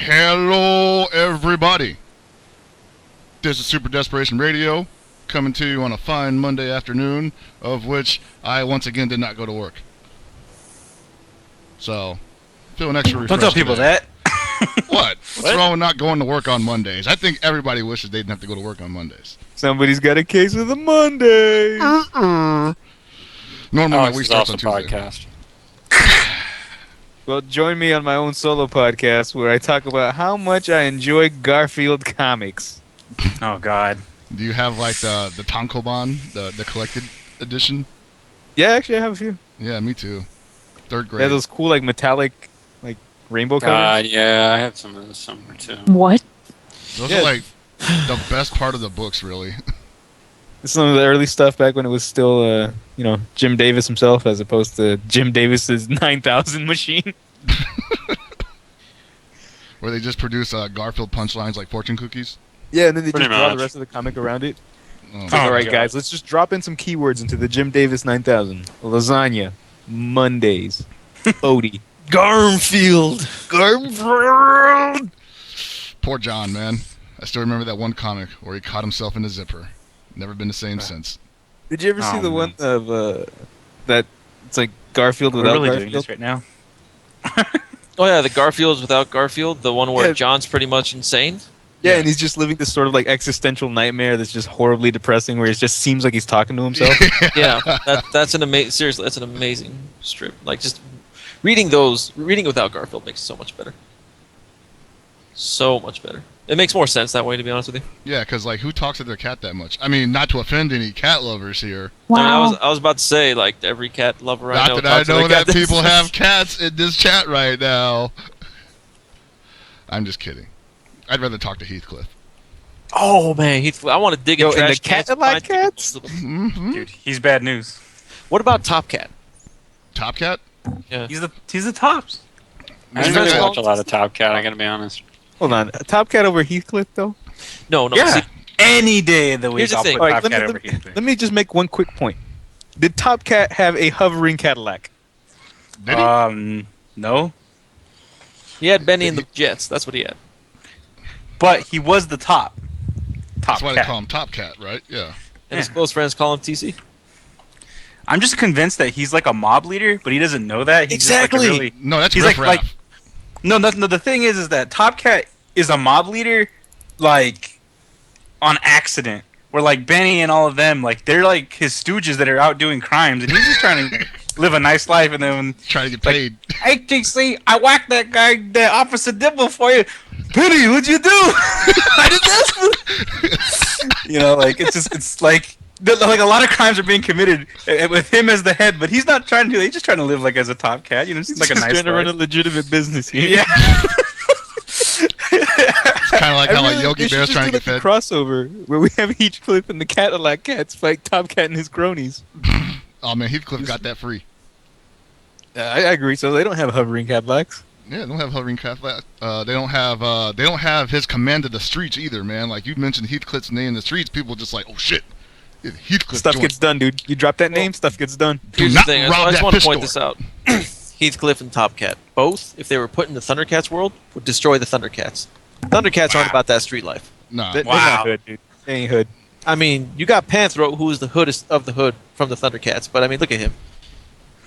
Hello, everybody. This is Super Desperation Radio, coming to you on a fine Monday afternoon, of which I once again did not go to work. So, feeling extra refreshed. Don't tell people today. that. What? What's wrong with not going to work on Mondays? I think everybody wishes they didn't have to go to work on Mondays. Somebody's got a case of the Mondays. Normally Alex we is start off on the Tuesday. podcast. Well, join me on my own solo podcast where I talk about how much I enjoy Garfield comics. Oh, God. Do you have like the Tankobon, the collected edition? Yeah, actually, I have a few. Yeah, me too. Third They grade. have those cool, like, metallic, like, rainbow colors. Yeah, I have some of those somewhere too. What? Those Yeah. are like the best part of the books, really. Some of the early stuff back when it was still, Jim Davis himself as opposed to Jim Davis's 9000 machine. Where they just produce Garfield punchlines like fortune cookies. Yeah, and then they Pretty just draw the much. rest of the comic around it. Oh, It's like, Oh all my right, God. guys, let's just drop in some keywords into the Jim Davis 9000. Lasagna, Mondays, Odie, Garfield. Poor John, man. I still remember that one comic where he caught himself in a zipper. Never been the same since. Did you ever see Oh, the man. one of that? It's like Garfield We're without really doing Garfield. this right now. Oh yeah, the Garfields without Garfield, the one where Yeah. John's pretty much insane. Yeah, Yeah. and he's just living this sort of like existential nightmare that's just horribly depressing, where it just seems like he's talking to himself. Yeah, that's an amazing. Seriously, that's an amazing strip. Like just reading without Garfield makes it so much better. So much better. It makes more sense that way, to be honest with you. Yeah, because like, who talks to their cat that much? I mean, not to offend any cat lovers here. I, mean, Wow. I was about to say like every cat lover I know. Not that I talks to their know that cat. people have cats in this chat right now. I'm just kidding. I'd rather talk to Heathcliff. Oh man, I want to dig in Yo, and trash the cat cans and like find cats? people. Mm-hmm. Dude, he's bad news. What about Top Cat? Top Cat? Yeah. He's the tops. I didn't really Yeah. watch a lot of Top Cat, I gotta be honest. Hold on, Top Cat over Heathcliff though. No. Yeah. See, Any day of the week, Here's the I'll thing. put Alright, Top Cat let over me, Heathcliff. let me just make one quick point. Did Top Cat have a hovering Cadillac? Did he? No. he had Benny and the Jets. That's what he had. But he was the top. That's why they Cat. call him Top Cat, right? Yeah. And his Yeah. close friends call him TC. I'm just convinced that he's like a mob leader, but he doesn't know that. He's Exactly. Just like a really... No, that's He's Riff like- Raff. No, the thing is that Top Cat is a mob leader, like, on accident. Where, like, Benny and all of them, like, they're, like, his stooges that are out doing crimes, and he's just trying to live a nice life, and then, Trying to get like- paid. hey, TC, I whacked that guy, that Officer Dibble for you. Benny, what'd you do? I did this. You know, like, it's like a lot of crimes are being committed with him as the head, but he's not trying to do that. He's just trying to live, like, as a top cat. You know, just like a He's nice trying to run a life. legitimate business here. Yeah. It's kind of like how like Yogi they should Bear's just trying to do get like fed. a crossover where we have Heathcliff and the Cadillac Cats fight Top Cat and his cronies. Oh man, Heathcliff got that free. I agree. So they don't have hovering Cadillacs. Yeah, they don't have hovering Cadillac. They don't have his command of the streets either, man. Like you mentioned Heathcliff's name in the streets, people just like, oh shit, Heathcliff. Stuff joined. gets done, dude. You drop that name, stuff gets done. Here's not the thing. rob I just that want to fish point this out. Heathcliff and Top Cat, both, if they were put in the Thundercats world, would destroy the Thundercats. Thundercats aren't about that street life. Nah, They're Wow. not hood, dude. They ain't hood. I mean, you got Panthro, who is the hoodest of the hood from the Thundercats, but I mean, look at him.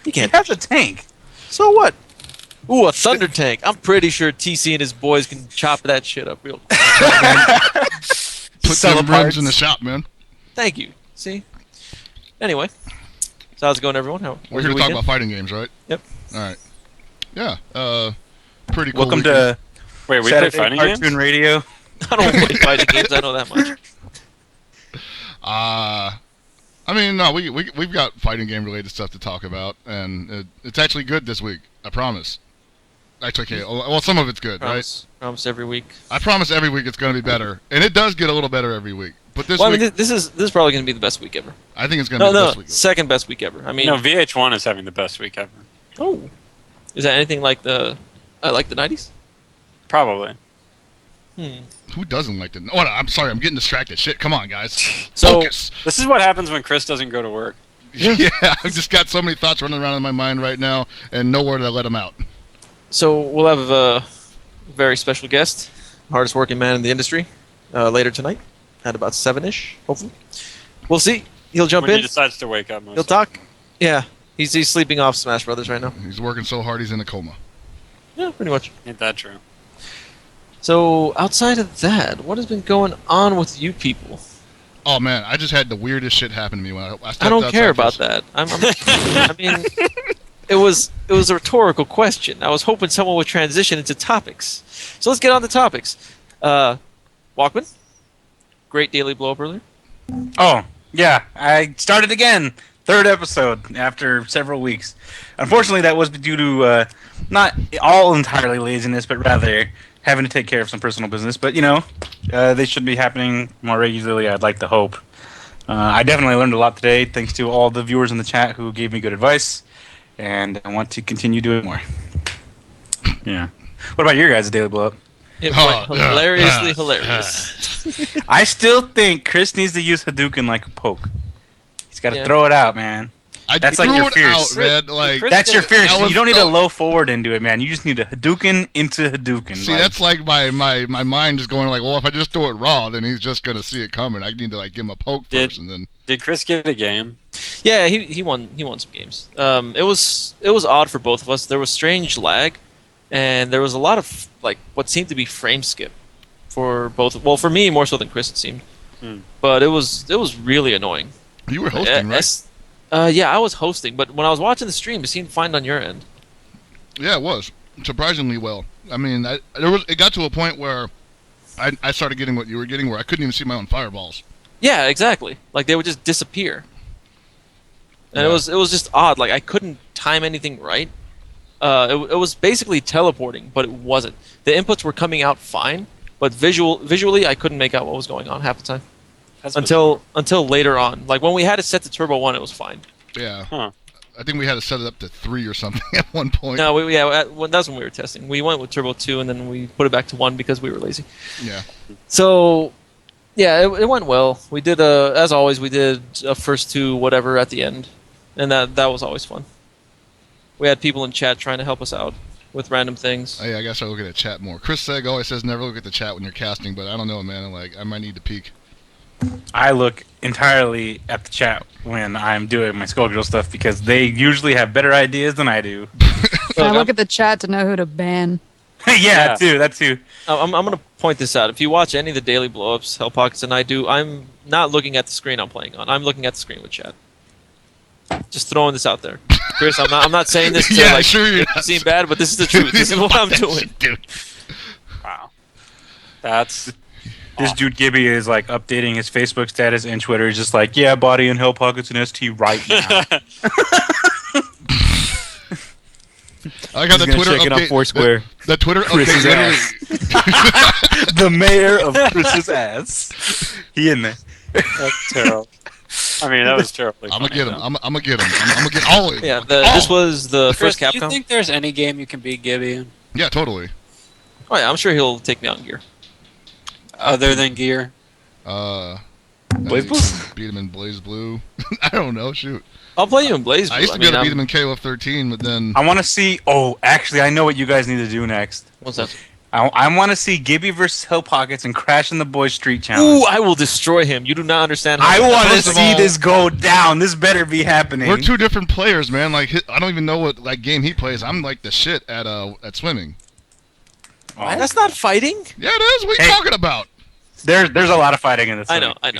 He He can't. has a tank. So what? Ooh, a Thunder Tank. I'm pretty sure TC and his boys can chop that shit up real quick. put Sell them the rims parts. in the shop, man. Thank you. See? Anyway. So how's it going, everyone? We're was here your to talk weekend? about fighting games, right? Yep. All right. Yeah. Pretty cool. Welcome weekend. to Wait, we play Saturday fighting Cartoon games? Radio. I don't play fighting games, I know that much. I mean, no, we've got fighting game related stuff to talk about, and it's actually good this week. I promise. Actually, okay. Well, some of it's good, Promise every week. right? I promise every week it's going to be better, and it does get a little better every week. But this Well, I week, mean, this is probably going to be the best week ever. I think it's going to No, be the no, best week. second best week ever. I mean, No, VH1 is having the best week ever. oh, is that anything like the 90s? Probably. Who doesn't like the? Oh, no, I'm sorry, I'm getting distracted. Shit, come on, guys. So- Focus. This is what happens when Chris doesn't go to work. Yeah, I've just got so many thoughts running around in my mind right now, and nowhere to let them out. So we'll have very special guest, hardest working man in the industry, later tonight at about 7-ish, hopefully. We'll see. He'll jump when in. he decides to wake up. Most He'll talk. Yeah, he's sleeping off Smash Brothers right now. He's working so hard he's in a coma. Yeah, pretty much. Ain't that true? So outside of that, what has been going on with you people? Oh man, I just had the weirdest shit happen to me when I stepped I don't care outside about that. I mean, it was a rhetorical question. I was hoping someone would transition into topics. So let's get on to topics. Walkman, great daily blow up earlier. Oh, yeah. I started again. 3rd episode after several weeks. Unfortunately, that was due to not all entirely laziness, but rather having to take care of some personal business. But, they should be happening more regularly, I'd like to hope. I definitely learned a lot today, thanks to all the viewers in the chat who gave me good advice. And I want to continue doing more. Yeah. What about your guys' daily blow-up? It went hilariously hilarious. I still think Chris needs to use Hadouken like a poke. He's got to throw it out, man. That's like threw your it fierce. out, man. Like, That's your fierce. I was You don't need to so- low forward into it, man. You just need a Hadouken into Hadouken. see, that's like my mind just going like, well, if I just throw it raw, then he's just gonna see it coming. I need to like give him a poke Did- first, and then Did Chris get a game? Yeah, he won some games. It was odd for both of us. There was strange lag, and there was a lot of like what seemed to be frame skip for both. Well, for me more so than Chris it seemed, but it was really annoying. you were hosting, right? Yeah, I was hosting, but when I was watching the stream, it seemed fine on your end. Yeah, it was surprisingly well. I mean, it got to a point where I started getting what you were getting, where I couldn't even see my own fireballs. Yeah, exactly. Like they would just disappear, and Yeah. it was just odd. Like I couldn't time anything right. It was basically teleporting, but it wasn't. The inputs were coming out fine, but visually I couldn't make out what was going on half the time. That's Until later on. Like when we had it set to Turbo 1, it was fine. Yeah, Huh. I think we had to set it up to 3 or something at one point. No, that's when we were testing. We went with Turbo 2 and then we put it back to 1 because we were lazy. Yeah, So, yeah, it went well. We did as always, we did a first 2 whatever at the end, and that was always fun. We had people in chat trying to help us out with random things. I guess I look at the chat more. Chris Seg always says never look at the chat when you're casting, but I don't know, man. I might need to peek. I look entirely at the chat when I'm doing my Skullgirl stuff because they usually have better ideas than I do. I look at the chat to know who to ban. Yeah, that too. I'm going to point this out. If you watch any of the daily blowups, Hell Pockets and I do, I'm not looking at the screen I'm playing on. I'm looking at the screen with chat. Just throwing this out there. Chris, I'm not saying this to Yeah, sure you're make it not. seem bad, but this is the truth. This is what I'm doing. Dude. Wow. That's This dude Gibby is like updating his Facebook status and Twitter. He's just like, yeah, body and Hell Pockets and ST right now. I got the He's gonna Twitter check it on update. Foursquare. The Twitter Chris's update. Literally, The mayor of Chris's ass. He in there. that's terrible. I mean, that was terribly. I'm gonna funny, get him. though. I'm gonna get him. I'm gonna get all of them. Yeah, this was the Chris, first do you Capcom. think there's any game you can beat Gibby in Yeah, totally. Oh yeah, I'm sure he'll take me out in gear. other than Gear? Blaze Blue? Beat him in Blaze Blue. I don't know. Shoot. I'll play you in Blaze. I used to be able to beat him in KOF 13, but then I want to see. Oh, actually, I know what you guys need to do next. What's that? I want to see Gibby versus Hell Pockets and Crash in the Boys Street Challenge. Ooh, I will destroy him. You do not understand. I want to First of see all- this go down. This better be happening. we're 2 different players, man. Like I don't even know what like game he plays. I'm like the shit at swimming. Oh. That's not fighting. Yeah, it is. What are you Hey. talking about? There's a lot of fighting in this. I know. I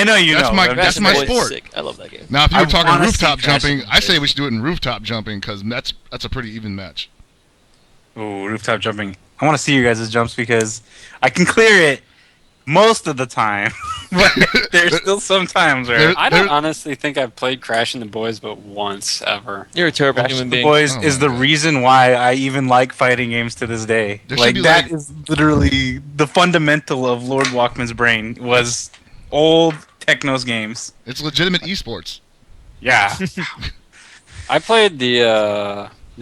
know you That's know. my- I'm that's just my saying. sport. Sick. I love that game. Now, if you I were talking wanna rooftop see Crash jumping, in I say Blaze. we should do it in rooftop jumping because that's a pretty even match. Ooh, rooftop jumping. I want to see you guys' jumps because I can clear it most of the time, but there's still some times where There- I don't there- honestly think I've played Crash in the Boys but once ever. You're a terrible Crash human the being. Boys Oh is my the God. reason why I even like fighting games to this day. There should Like be, that like- is literally the fundamental of Lord Walkman's brain was old Technos games. It's legitimate esports. Yeah. I played the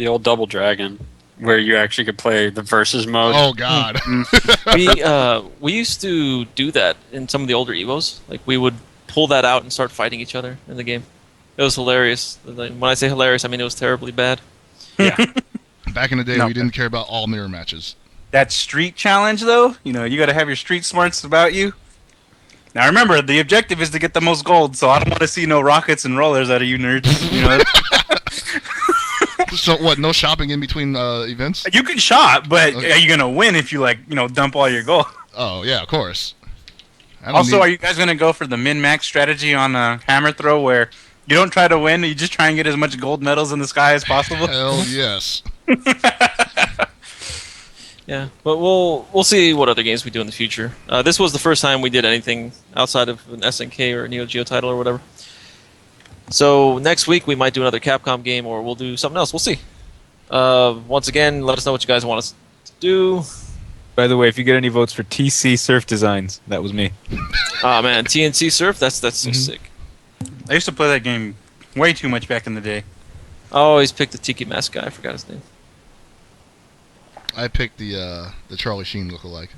old Double Dragon where you actually could play the versus mode. Oh God. We used to do that in some of the older Evos. Like we would pull that out and start fighting each other in the game. It was hilarious. Like, when I say hilarious, I mean it was terribly bad. Back Back in the day, No. we didn't care about all mirror matches. That street challenge, though, you got to have your street smarts about you. Now remember, the objective is to get the most gold, so I don't want to see no rockets and rollers out of you nerds. So what? No shopping in between events? You can shop, but Okay. are you gonna win if you dump all your gold? Oh yeah, of course. Also, are you guys gonna go for the min-max strategy on hammer throw, where you don't try to win, you just try and get as much gold medals in the sky as possible? Hell yes. Yeah, but we'll see what other games we do in the future. This was the first time we did anything outside of an SNK or a Neo Geo title or whatever. So next week we might do another Capcom game, or we'll do something else. We'll see. Once again, let us know what you guys want us to do. By the way, if you get any votes for TC Surf Designs, that was me. Ah man, TNC Surf, that's so sick. I used to play that game way too much back in the day. I always picked the Tiki Mask guy. I forgot his name. I picked the Charlie Sheen lookalike.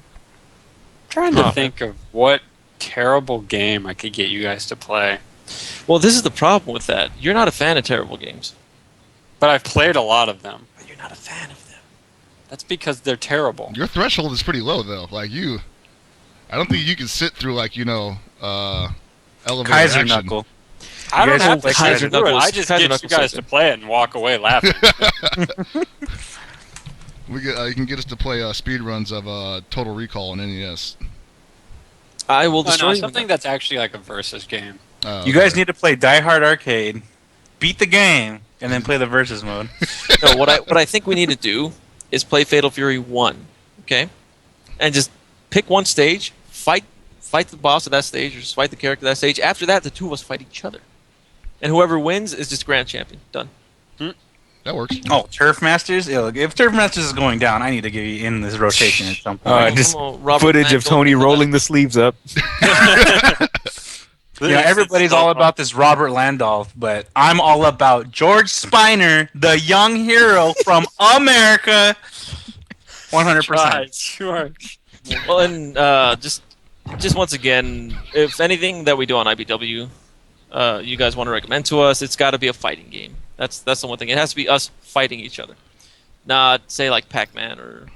Trying to think of what terrible game I could get you guys to play. Well, this is the problem with that. You're not a fan of terrible games. But I've played a lot of them. But you're not a fan of them. That's because they're terrible. Your threshold is pretty low though. Like I don't think you can sit through elevator Kaiser action. Knuckle. I don't guys have don't to like sit Kaiser through it. Knuckles. I just Kaiser get you Knuckles guys sucks. to play it and walk away laughing. You can get us to play speed runs of Total Recall on NES. I will No, destroy no, you. something that's actually like a versus game. You guys need to play Die Hard Arcade, beat the game, and then play the versus mode. No, what I think we need to do is play Fatal Fury 1, okay? And just pick one stage, fight the boss of that stage, or just fight the character of that stage. After that, the two of us fight each other. And whoever wins is just grand champion. Done. That works. Oh, Turf Masters? Yeah, look, if Turf Masters is going down, I need to get you in this rotation at some point. Just Robert footage Plant of Tony going rolling the sleeves up. Everybody's all about this Robert Landolph, but I'm all about George Spiner, the young hero from America. 100%. Sure. Well, and just once again, if anything that we do on IBW, you guys want to recommend to us, it's got to be a fighting game. That's the one thing. It has to be us fighting each other, not say like Pac-Man or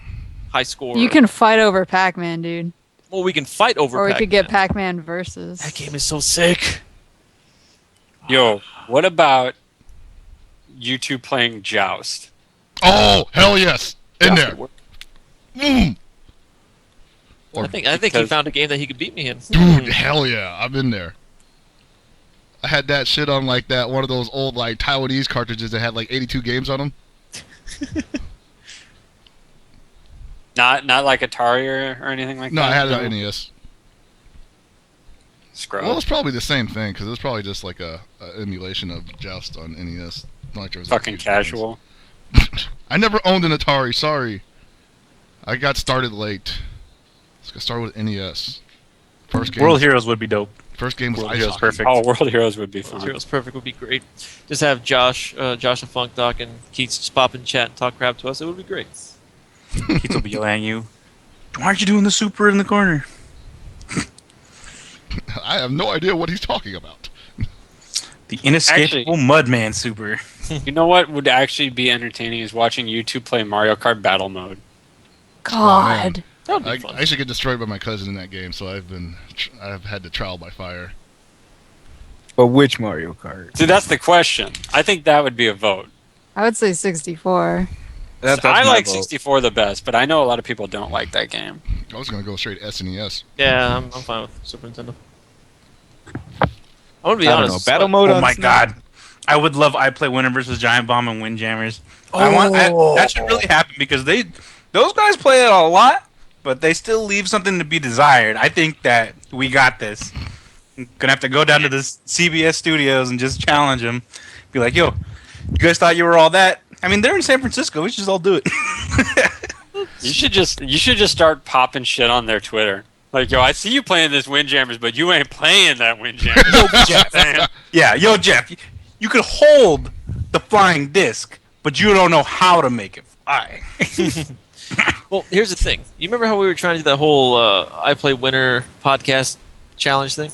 High Score. You can fight over Pac-Man, dude. Well, we can fight over. Or we Pac-Man. could get Pac-Man versus. That game is so sick. Yo, what about you two playing Joust? Oh hell yes! In there. Mm. I think he because- found a game that he could beat me in. Dude, hell yeah! I'm in there. I had that shit on one of those old Taiwanese cartridges that had 82 games on them. Not like Atari or anything like No, that? I had it on NES. Scrub. Well, it's probably the same thing because it was probably just a emulation of Joust on NES. Not like there was Fucking huge casual. games. I never owned an Atari. Sorry, I got started late. Let's get started with NES. First game. World Heroes would be dope. First game was World Ice Heroes Hockey. perfect. Oh, World Heroes would be fun. Heroes Perfect would be great. Just have Josh and Funk Doc and Keith just pop in chat and talk crap to us. It would be great. Keith will be yelling at you. Why aren't you doing the super in the corner? I have no idea what he's talking about. The inescapable Mudman super. You know what would actually be entertaining is watching you two play Mario Kart Battle Mode. God. That would be I fun. used to get destroyed by my cousin in that game, so I've had to trial by fire. But which Mario Kart? See, that's the question. I think that would be a vote. I would say 64. That's I my like vote. 64 the best, but I know a lot of people don't like that game. I was gonna go straight SNES. Yeah, I'm fine with Super Nintendo. I'm gonna be I don't honest. know. Battle mode Oh on my SNES? god. I would love I Play Winner versus Giant Bomb and Windjammers. That should really happen because those guys play it a lot, but they still leave something to be desired. I think that we got this. I'm gonna have to go down to the CBS studios and just challenge them. Be like, yo, you guys thought you were all that? I mean, they're in San Francisco. We should just all do it. You should just start popping shit on their Twitter. Like, yo, I see you playing this Windjammers, but you ain't playing that Windjammers. Jeff. Yeah, yo, Jeff, you could hold the flying disc, but you don't know how to make it fly. Well, here's the thing. You remember how we were trying to do that whole I Play Winner podcast challenge thing?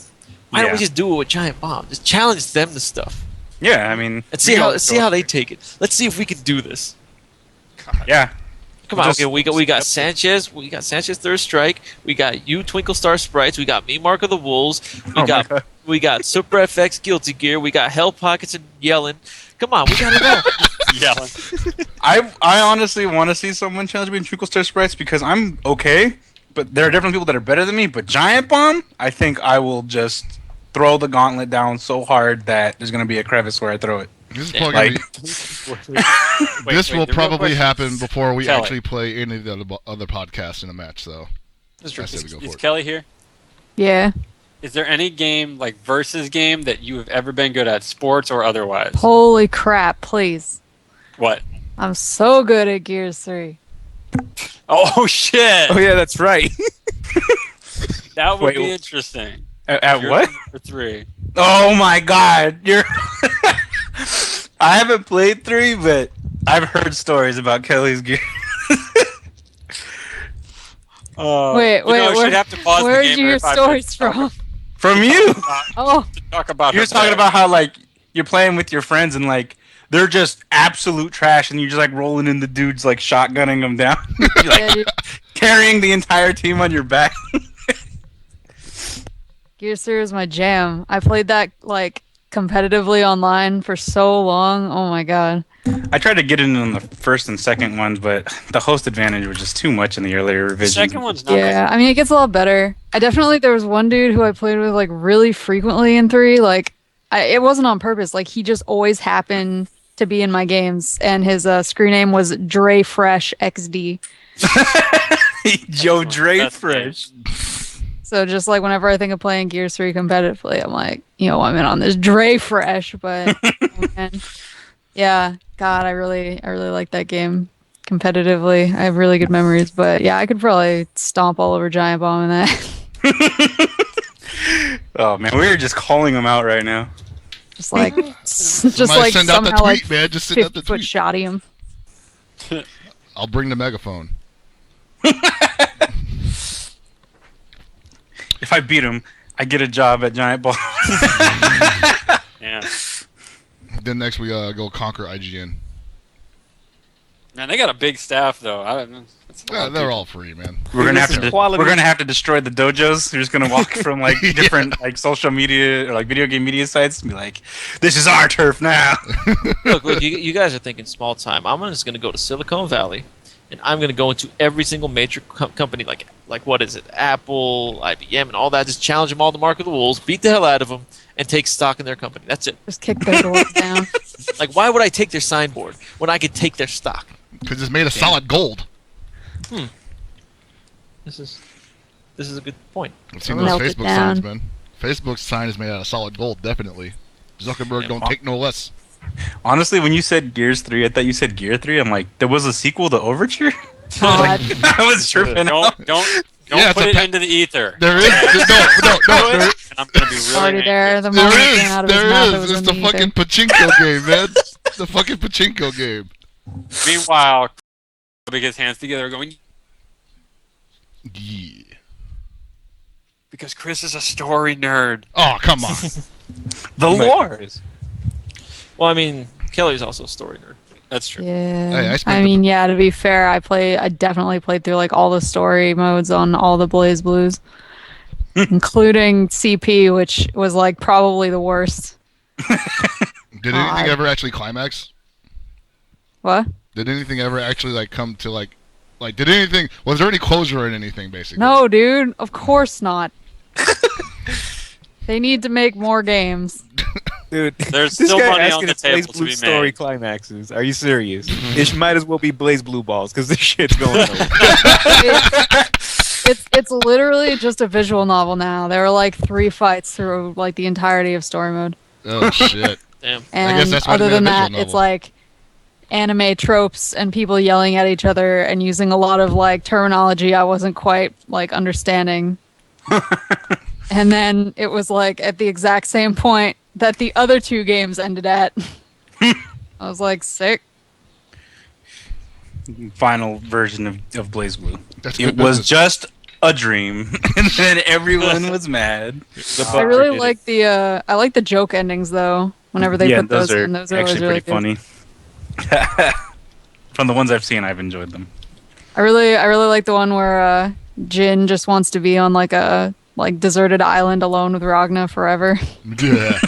Why don't we Yeah. just do it with Giant Bomb? Just challenge them to stuff Yeah, I mean, and see how they take it. Let's see if we can do this. Yeah. Come on, Just- okay, we got Sanchez, Third Strike, we got you Twinkle Star Sprites, we got me Mark of the Wolves, Oh my God. we got Super FX Guilty Gear, we got Hell Pockets and Yelling. Come on, we got it all. Yelling. I honestly want to see someone challenge me in Twinkle Star Sprites because I'm okay, but there are different people that are better than me. But Giant Bomb, I think I will just throw the gauntlet down so hard that there's going to be a crevice where I throw it. This is Yeah, probably like- this will the real probably question happen is- before we Kelly. actually play any of the other podcasts in a match. So That's true. I say we go Is for it. Kelly here? Yeah. Is there any game, like versus game, that you have ever been good at, sports or otherwise? Holy crap, please. What? I'm so good at Gears 3. Oh shit! Oh yeah, that's right. That would Wait, be wh- interesting. At You're what? number 3. Oh my God, you're. I haven't played 3, but I've heard stories about Kelly's gear. Wait, You know, where- she'd have to pause the Where'd game you hear every 5 stories minutes from? From you. Oh, to talk about. You're her talking play. about how like you're playing with your friends and like they're just absolute trash and you're just like rolling in the dudes like shotgunning them down. You're, like yeah, dude. carrying the entire team on your back. Gears 3 was my jam. I played that like competitively online for so long. Oh my god. I tried to get in on the first and second ones, but the host advantage was just too much in the earlier The revisions. second one's not. Yeah, I mean it gets a lot better. There was one dude who I played with like really frequently in 3. Like it wasn't on purpose. Like he just always happened to be in my games, and his screen name was Dre Fresh XD. Joe Dre That's Fresh. So just like whenever I think of playing Gears 3 competitively, I'm like, I'm in on this Dre Fresh, but oh, man. Yeah, God, I really like that game competitively. I have really good memories, but yeah, I could probably stomp all over Giant Bomb in that. Oh man, we were just calling them out right now. just like Somebody like send out the somehow tweet, like man. Just send out the 50-foot tweet. shotty him. I'll bring the megaphone. If I beat him, I get a job at Giant Ball. Yeah. Mm-hmm. Then next we go conquer IGN. Man, they got a big staff though. That's a lot Yeah, of they're people. all free, man. We're gonna have This to. is quality. We're gonna have to destroy the dojos. We're just gonna walk from like different like social media or like video game media sites and be like, "This is our turf now." Look, you guys are thinking small time. I'm just going to go to Silicon Valley, and I'm going to go into every single major company, like what is it, Apple, IBM, and all that. Just challenge them all to Mark of the Wolves, beat the hell out of them, and take stock in their company. That's it. Just kick their doors down. Like, why would I take their signboard when I could take their stock? Because it's made of solid gold. This is a good point. I've seen those Melt it Facebook down. signs, man. Facebook's sign is made out of solid gold, definitely. Zuckerberg don't take no less. Honestly, when you said Gears 3, I thought you said Gear 3. I'm like, there was a sequel to Overture. God. I was tripping out. Don't Yeah, it's put a it pa- into the ether. There is no. There, And I'm gonna be really Already angry. there. The moment it came out of his mouth, it there was is. in It's the the ether. fucking pachinko game, man. The fucking pachinko game. Meanwhile, putting his hands together, going Yeah. because Chris is a story nerd. Oh, come on. The lore. Well, I mean, Kelly's also a story nerd. That's true. Yeah. Hey, I spent I the- mean, yeah, to be fair, I definitely played through like all the story modes on all the Blaze Blues, including CP, which was like probably the worst. Did anything ever actually climax? What? Did anything ever actually like come to like did anything? Was there any closure in anything basically? No, dude. Of course not. They need to make more games. Dude, There's this still guy money on asking the if Blaze table to Blue be story made. climaxes. Are you serious? It might as well be Blaze Blue Balls because this shit's going nowhere. It's literally just a visual novel now. There are like 3 fights through like the entirety of story mode. Oh shit. Damn. And guess that's why other they made than a visual that, it's novel. like anime tropes and people yelling at each other and using a lot of like terminology I wasn't quite like understanding. And then it was like at the exact same point that the other 2 games ended at. I was like, sick. Final version of Blaze Blue. That's It good was business. just a dream, and then everyone was mad. I really like I like the joke endings though. Whenever they put those in, those are actually always really pretty good. funny. From the ones I've seen, I've enjoyed them. I really like the one where Jin just wants to be on like a deserted island alone with Ragna forever. Yeah.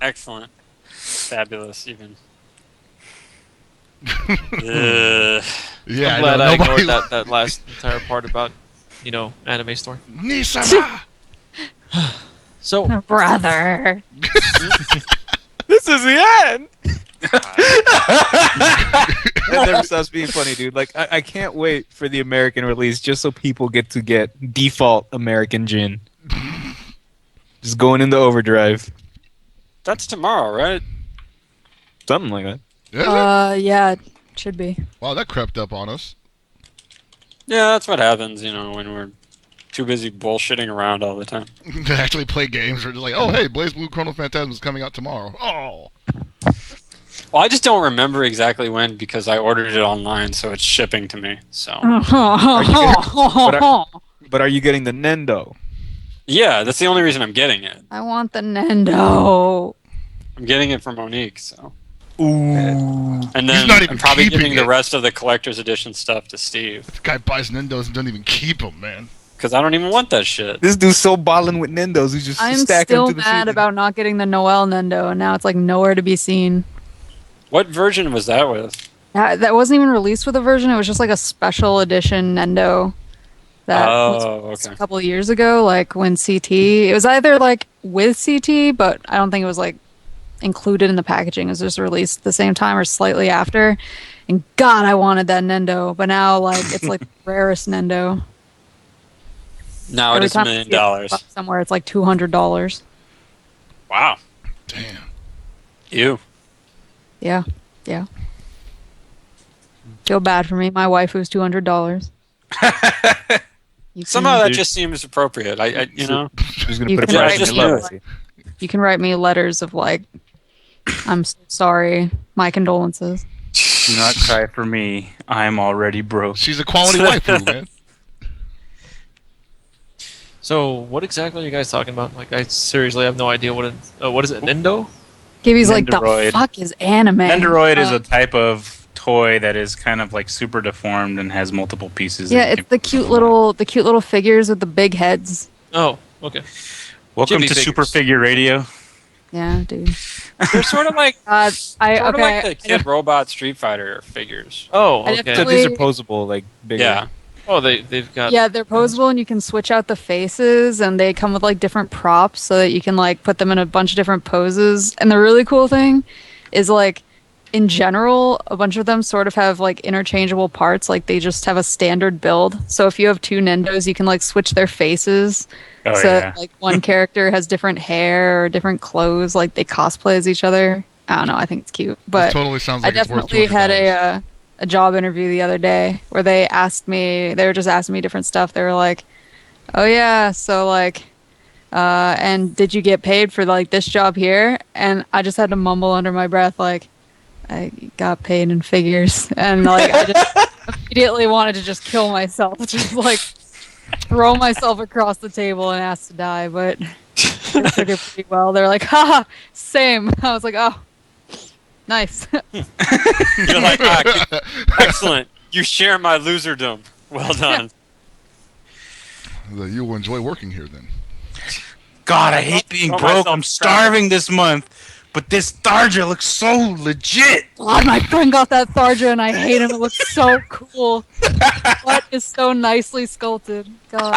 Excellent. Fabulous, even. Yeah. I'm glad I nobody- ignored that last entire part about, anime story. Nisama! So, Brother. This is the end. That never stops being funny, dude. Like, I can't wait for the American release just so people get to get default American Jin. Just going into overdrive. That's tomorrow, right? Something like that. Is it? Yeah, it should be. Wow, that crept up on us. Yeah, that's what happens, when we're too busy bullshitting around all the time. To actually play games, we're just like, oh, hey, Blaze Blue Chrono Phantasm is coming out tomorrow. Oh. Well, I just don't remember exactly when because I ordered it online, so it's shipping to me. So But are you getting the Nendo? yeah, that's the only reason I'm getting it. I want the Nendo. I'm getting it from Monique, so. Ooh. And He's then not even I'm probably keeping giving the it. rest of the collector's edition stuff to Steve This guy buys Nindos and doesn't even keep them, man. because I don't even want that shit. This dude's so balling with Nendos, he's just I'm stacking still them to the mad ceiling. about not getting the Noel Nendo, and now it's like nowhere to be seen. What version was that with? That wasn't even released with a version. It was just like a special edition Nendo that was released okay. a couple of years ago, like when CT. It was either like with CT, but I don't think it was like included in the packaging. It was just released at the same time or slightly after. And God, I wanted that Nendo, but now like it's like the rarest Nendo. Now it Every is $1 time I million. see it somewhere, it's like $200. Wow. Damn. You. Yeah. Feel bad for me. My waifu's $200. Somehow that just seems appropriate. I Who's gonna You put a can price write on me your a legacy? You can write me letters of like, I'm so sorry, my condolences. Do not cry for me. I'm already broke. She's a quality waifu, man. so what exactly are you guys talking about? Like, I seriously have no idea what is it, Nendo? Gibby's like, the Nendoroid. fuck is anime? Nendoroid is a type of toy that is kind of like super deformed and has multiple pieces. Yeah, that you it's can the put cute together. little figures with the big heads. Oh, okay. Welcome Jimmy to figures. Super Figure Radio. Yeah, dude. They're sort of like Like the Kid Robot Street Fighter figures. Oh, I okay. definitely- These are posable, like bigger. Yeah. Oh, they've got. Yeah, they're posable and you can switch out the faces and they come with like different props so that you can like put them in a bunch of different poses. And the really cool thing is like in general, a bunch of them sort of have like interchangeable parts, like they just have a standard build. So if you have two Nendos, you can like switch their faces. Oh, So yeah. like one character has different hair or different clothes, like they cosplay as each other. I don't know, I think it's cute. But It totally sounds I like it's worth definitely had $200. a job interview the other day where they were just asking me different stuff. They were like, "Oh yeah, so like, and did you get paid for like this job here?" And I just had to mumble under my breath like, "I got paid in figures," and like I just immediately wanted to just kill myself, just like throw myself across the table and ask to die. But they took it pretty well. They're like, "Haha, same." I was like, "Oh, nice." You're like, excellent. You share my loserdom. Well done. You will enjoy working here then. God, I hate being throw broke. myself I'm starving this month, but this Tharja looks so legit. God, my friend got that Tharja and I hate him. It looks so cool. What is so nicely sculpted. God.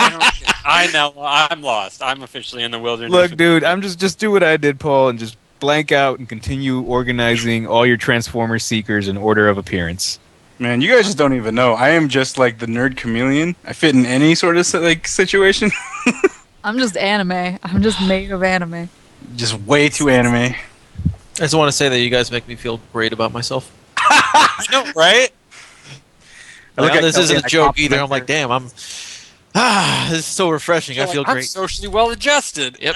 I'm lost. I'm officially in the wilderness. Look, dude, I'm just do what I did, Paul, and just blank out and continue organizing all your Transformer seekers in order of appearance. Man, you guys just don't even know. I am just like the nerd chameleon. I fit in any sort of like situation. I'm just anime. I'm just made of anime. Just way too anime. I just want to say that you guys make me feel great about myself. I know, right? I look Like, at this Kelsey isn't and a I joke either. compliment I'm like, her. damn, this is so refreshing. I feel I'm great. socially well adjusted. Yep.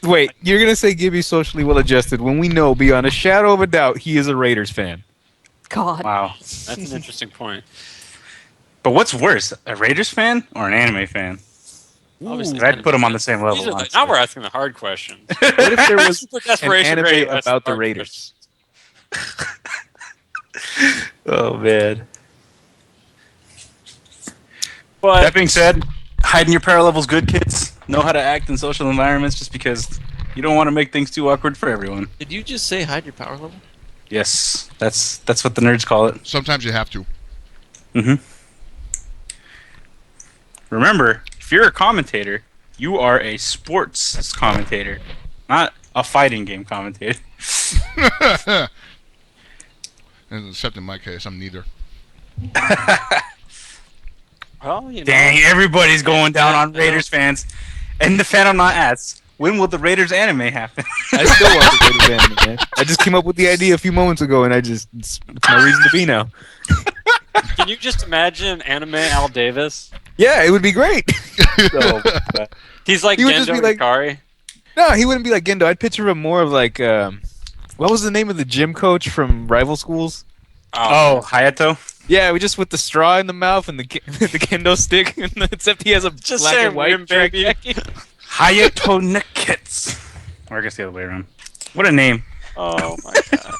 Wait, you're gonna say Gibby's socially well adjusted when we know beyond a shadow of a doubt he is a Raiders fan. God. Wow. That's an interesting point. But what's worse, a Raiders fan or an anime fan? Obviously, I'd put them on the same These level. are the, honestly. now we're asking the hard questions. What if there was Super an Desperation anime Radio, that's about the hard Raiders? Oh man. But That being said, hiding your power level's good, kids. Know how to act in social environments just because you don't want to make things too awkward for everyone. Did you just say hide your power level? Yes, that's what the nerds call it. Sometimes you have to. Mm-hmm. Remember, if you're a commentator, you are a sports commentator, not a fighting game commentator. And except in my case, I'm neither. well, you know, Dang, everybody's going down on Raiders fans. And the fan I'm not asks, when will the Raiders anime happen? I still want to go to anime, man. I just came up with the idea a few moments ago, and it's my reason to be now. can you just imagine anime Al Davis? Yeah, it would be great. So, He's like He would just Gendo be like- Ikari. No, he wouldn't be like Gendo. I'd picture him more of like, what was the name of the gym coach from rival schools? oh, Hayato? Yeah, we just with the straw in the mouth and the the kendo stick, except he has a Just black say and white rim, track baby. jacket. Hayato Neketsu. Or I guess the other way around. What a name. Oh my god.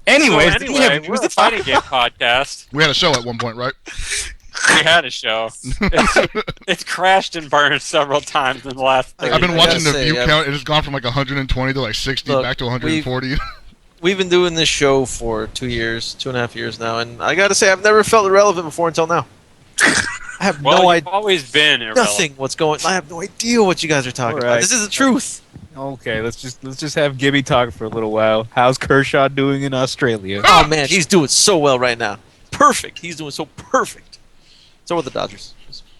Anyways, So did we have anyway, news we're a to talk fighting game podcast. We had a show at one point, right? We had a show. It's crashed and burned several times in the last. I I've been gotta watching the say, view count. It has gone from like 120 to like 60, Look, back to 140. We've been doing this show for 2.5 years now, and I gotta say, I've never felt irrelevant before until now. I have Well, no you've idea. always been irrelevant. Nothing. What's going? I have no idea what you guys are talking about. Alright. This is the truth. Okay, let's just have Gibby talk for a little while. How's Kershaw doing in Australia? Oh man, he's doing so well right now. Perfect. He's doing so perfect. So are the Dodgers.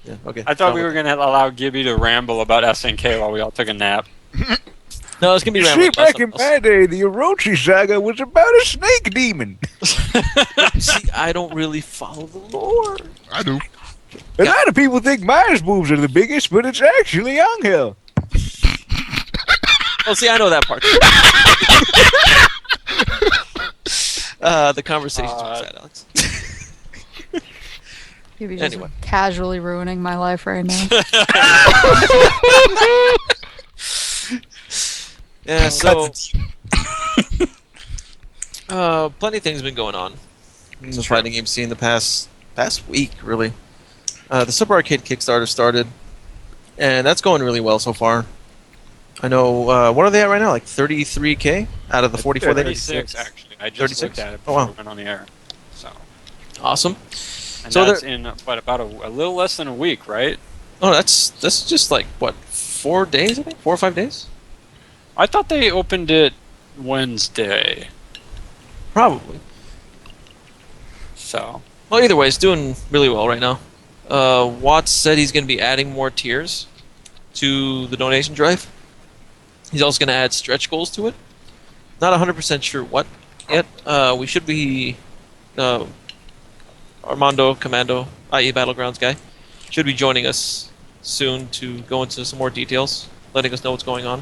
Yeah. Okay. I thought we were going to allow Gibby to ramble about SNK while we all took a nap. No, it's gonna be You rambling see, about back in something my day, the Orochi saga was about a snake demon. else. See, I don't really follow the lore. I do. A lot of people think Myers moves are the biggest, but it's actually Angel. Well, see, I know that part. The conversation's sad, Alex. You'd be just Anyway. casually ruining my life right now. Yeah, so plenty of things have been going on in the fighting game scene the past week, really. The Super Arcade Kickstarter started, and that's going really well so far. I know, what are they at right now? Like 33K out of the 44 they 36, actually. I just 36? looked at it Oh, before wow. we went on the air. So, Awesome. and So that's there- in, about a little less than a week, right? Oh, that's just like, what, 4 days, I think? 4 or 5 days? I thought they opened it Wednesday. Probably. So, Well, either way, it's doing really well right now. Watts said he's going to be adding more tiers to the donation drive. He's also going to add stretch goals to it. Not 100% sure what yet. We should be Armando, ComMando, i.e. Battlegrounds guy, should be joining us soon to go into some more details, letting us know what's going on.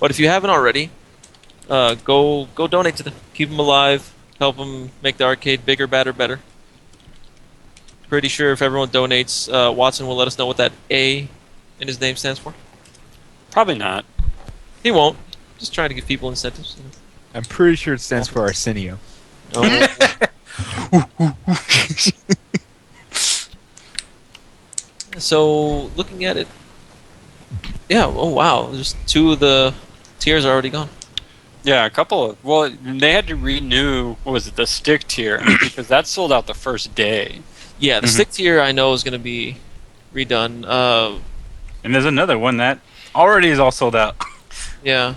But if you haven't already, go donate to them. Keep them alive. Help them make the arcade bigger, badder, better. Pretty sure if everyone donates, Watson will let us know what that A in his name stands for. probably not. He won't. Just trying to give people incentives. You know. I'm pretty sure it stands for Arsenio. Oh. So, looking at it, yeah. Oh wow, just 2 of the tiers are already gone. Yeah, a couple of. Well, they had to renew, what was it, the stick tier, because that sold out the first day. Yeah, the stick tier I know is going to be redone. And there's another one that already is all sold out. Yeah.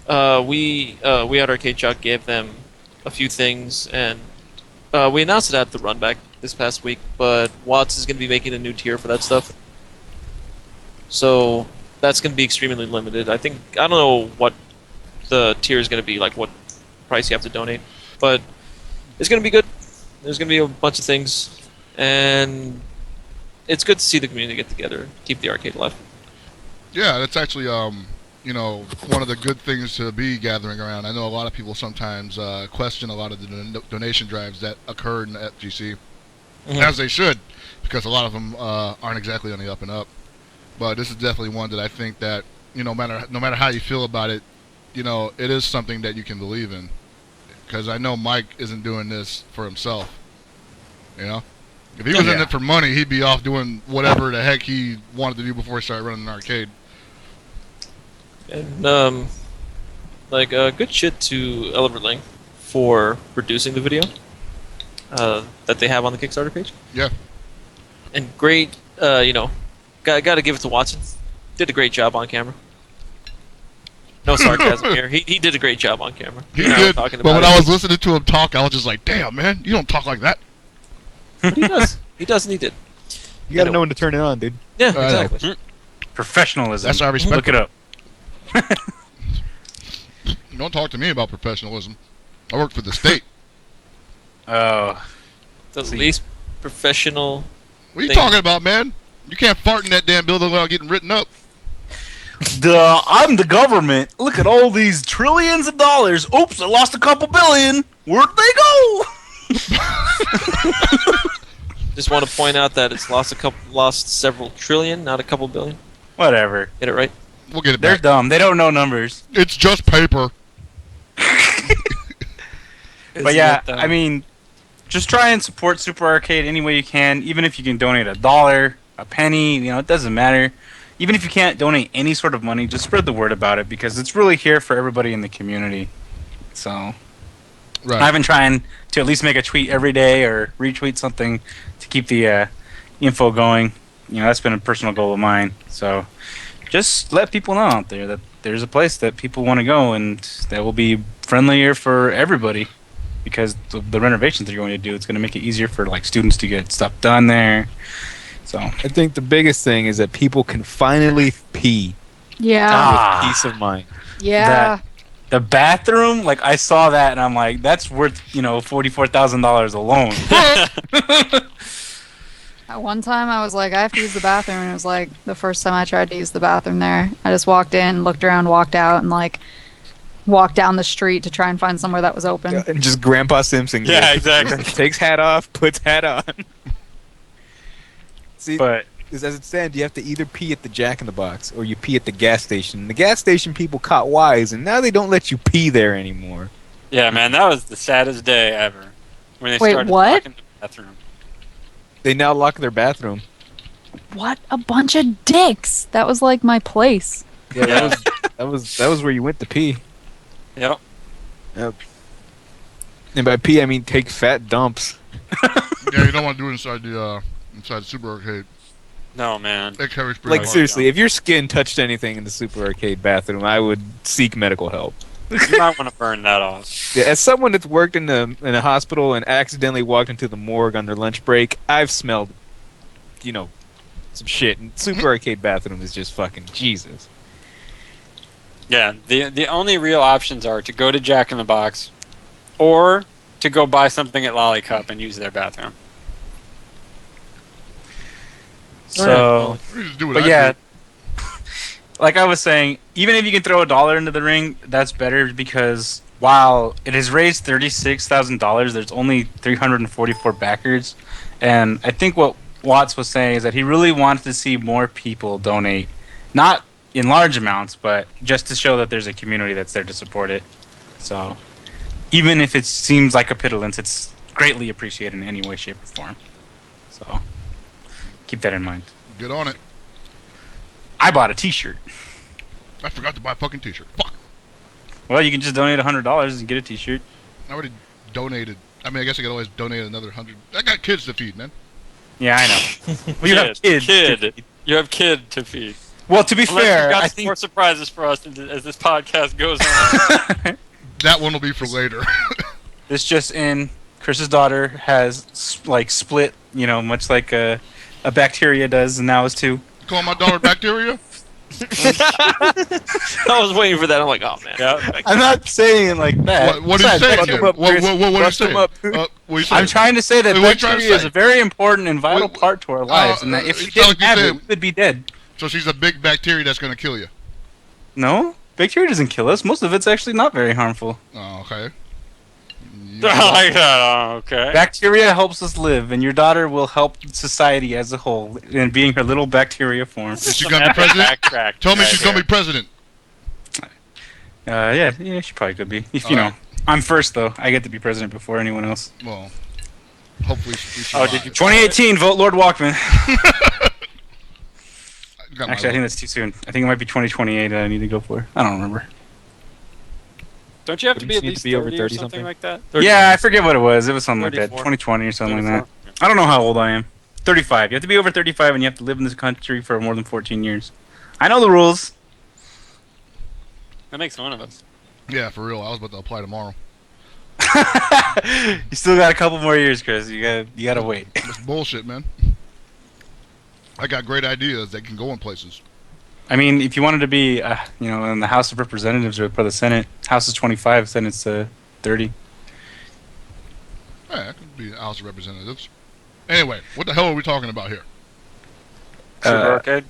We at Arcade Shock gave them a few things, and we announced it at the run back this past week. But Watts is going to be making a new tier for that stuff, so that's going to be extremely limited. I don't know what the tier is going to be, like what price you have to donate, but it's going to be good. There's going to be a bunch of things, and it's good to see the community get together, keep the arcade alive. Yeah, that's actually one of the good things to be gathering around. I know a lot of people sometimes question a lot of the donation drives that occurred at GC, as they should, because a lot of them aren't exactly on the up and up. But this is definitely one that I think that no matter how you feel about it, it is something that you can believe in. because I know Mike isn't doing this for himself. You know, if he was in it for money, he'd be off doing whatever the heck he wanted to do before he started running an arcade. And good shit to Elverling for producing the video that they have on the Kickstarter page. Yeah. And great, got to give it to Watson. Did a great job on camera. No sarcasm here. He did a great job on camera. He did. But when I was listening to him talk, I was just like, "Damn, man, you don't talk like that." But he does. He does, and he did. You gotta know when to turn it on, dude. Yeah, exactly. Professionalism. That's our respect. Look it up. Don't talk to me about professionalism. I work for the state. Oh. The least professional. What are you talking about, man? You can't fart in that damn building without getting written up. I'm the government. Look at all these trillions of dollars. Oops, I lost a couple billion. Where'd they go? Just want to point out that it's lost several trillion, not a couple billion. Whatever. Get it right? We'll get it They're back. dumb. They don't know numbers. It's just paper. But yeah, I mean, just try and support Super Arcade any way you can. Even if you can donate $1, a penny, it doesn't matter. Even if you can't donate any sort of money, just spread the word about it because it's really here for everybody in the community. So, Right. I've been trying to at least make a tweet every day or retweet something to keep the info going. That's been a personal goal of mine. So, just let people know out there that there's a place that people want to go and that will be friendlier for everybody because the renovations they're going to do, it's going to make it easier for students to get stuff done there. So I think the biggest thing is that people can finally pee Yeah. with peace of mind. Yeah. the bathroom, I saw that and I'm like, that's worth $44,000 alone. At one time, I was like, I have to use the bathroom, and it was like the first time I tried to use the bathroom there. I just walked in, looked around, walked out, and walked down the street to try and find somewhere that was open. And just Grandpa Simpson. Yeah, exactly. Takes hat off, puts hat on. See, But as it stands, you have to either pee at the Jack in the Box or you pee at the gas station. The gas station people caught wise, and now they don't let you pee there anymore. Yeah, man, that was the saddest day ever. When they Wait, started what? locking the bathroom. They now lock their bathroom. What a bunch of dicks! That was like my place. Yeah, that was where you went to pee. Yep. And by pee, I mean take fat dumps. Yeah, you don't want to do it inside the Super Arcade. No, man. It carries pretty hard. Seriously, if your skin touched anything in the Super Arcade bathroom, I would seek medical help. You might want to burn that off. Yeah, as someone that's worked in a hospital and accidentally walked into the morgue on their lunch break, I've smelled, some shit. And Super Arcade bathroom is just fucking Jesus. Yeah, the only real options are to go to Jack in the Box or to go buy something at Lollicup and use their bathroom. so, You just do what but I yeah, do. like I was saying, even if you can throw $1 into the ring, that's better because while it has raised $36,000, there's only 344 backers, and I think what Watts was saying is that he really wanted to see more people donate, not in large amounts, but just to show that there's a community that's there to support it. So, even if it seems like a pittance, it's greatly appreciated in any way, shape, or form. So, keep that in mind. Get on it. I bought a T-shirt. I forgot to buy a fucking T-shirt. Fuck. Well, you can just donate $100 and get a T-shirt. I already donated. I mean, I guess I could always donate another 100. I got kids to feed, man. Yeah, I know. Well, you have kids. Kid. You have kid to feed. Well, to be Unless fair, you've got I some think more surprises for us as this podcast goes on. That one will be for later. this just in: Chris's daughter has split, much like a bacteria does, and now is two. Call my daughter bacteria? I was waiting for that. I'm like, oh man. Yeah. I'm not saying it like that. What are you saying? bust Then? them up, What Chris. are you Bust them saying? up. What are you saying? I'm trying to say that Wait, what are you trying to bacteria is say? a very important and vital part to our lives, and that if we it's not didn't like you have said- it, we would be dead. So she's a big bacteria that's going to kill you. No, bacteria doesn't kill us. Most of it's actually not very harmful. Oh, okay. I like that. Oh, okay. Bacteria helps us live, and your daughter will help society as a whole in being her little bacteria form. Is she going to be president? Backtrack Tell me right she's going to here. be president. Yeah, she probably could be. If you know, I'm first though. I get to be president before anyone else. Well, hopefully we Oh, did you? 2018, vote Lord Walkman. got my Actually, I think vote. that's too soon. I think it might be 2028 that I need to go for. I don't remember. Don't you have to Wouldn't be you at need least to be over 30 or 30 something something? like that? Yeah, I forget what it was. It was something like that. 34. 2020 or something like that. 34? I don't know how old I am. 35. You have to be over 35 and you have to live in this country for more than 14 years. I know the rules. That makes one of us. Yeah, for real. I was about to apply tomorrow. You still got a couple more years, Chris. You gotta wait. It's bullshit, man. I got great ideas that can go in places. I mean, if you wanted to be, in the House of Representatives or for the Senate, House is 25, Senate's 30. Yeah, I could be House of Representatives. Anyway, what the hell are we talking about here? Super Arcade?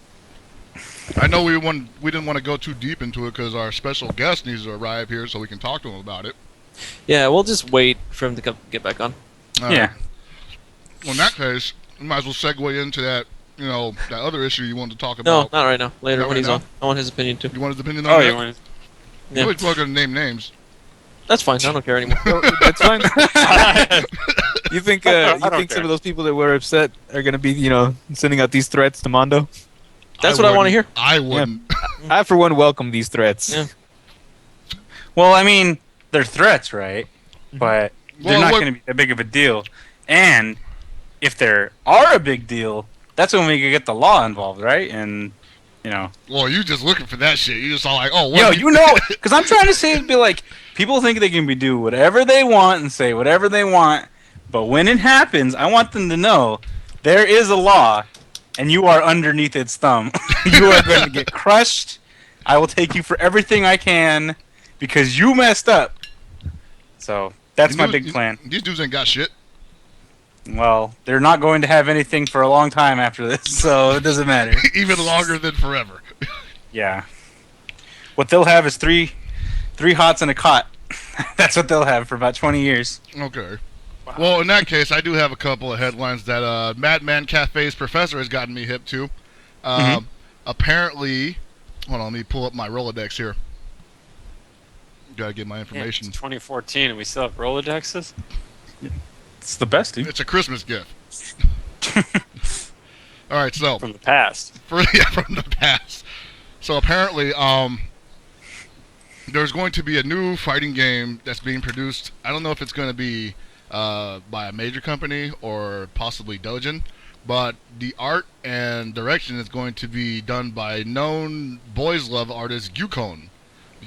I know we didn't want to go too deep into it because our special guest needs to arrive here so we can talk to him about it. Yeah, we'll just wait for him to get back on. All Yeah. right. Well, in that case, we might as well segue into that, that other issue you wanted to talk No, about. not right now. Later Not when right he's now? on. I want his opinion too. You want his opinion on Oh, that? you want Yeah. You're not going to name names. That's fine. I don't care anymore. That's fine. to? You think don't some care. of those people that were upset are gonna be sending out these threats to Mondo? That's what I want to hear. I wouldn't. I for one welcome these threats. Yeah. Well, I mean, they're threats, right? But they're Well, not what- going to be a big of a deal. And if there are a big deal, that's when we could get the law involved, right? And, Well, you just looking for that shit. You just all like, oh, what? Yo, because I'm trying to say, be like, people think they can do whatever they want and say whatever they want, but when it happens, I want them to know there is a law, and you are underneath its thumb. You are going to get crushed. I will take you for everything I can because you messed up. So that's my big plan. These dudes ain't got shit. Well, they're not going to have anything for a long time after this, so it doesn't matter. Even longer than forever. Yeah. What they'll have is three hots and a cot. That's what they'll have for about 20 years. Okay. Well, in that case, I do have a couple of headlines that Madman Cafe's professor has gotten me hip to. Apparently, hold on, let me pull up my Rolodex here. Gotta get my It's information. 2014 and we still have Rolodexes? It's the best, dude. It's a Christmas gift. All right, so From the past. from the past. So apparently, there's going to be a new fighting game that's being produced. I don't know if it's going to be by a major company or possibly Dojin, but the art and direction is going to be done by known boys love artist Yukon.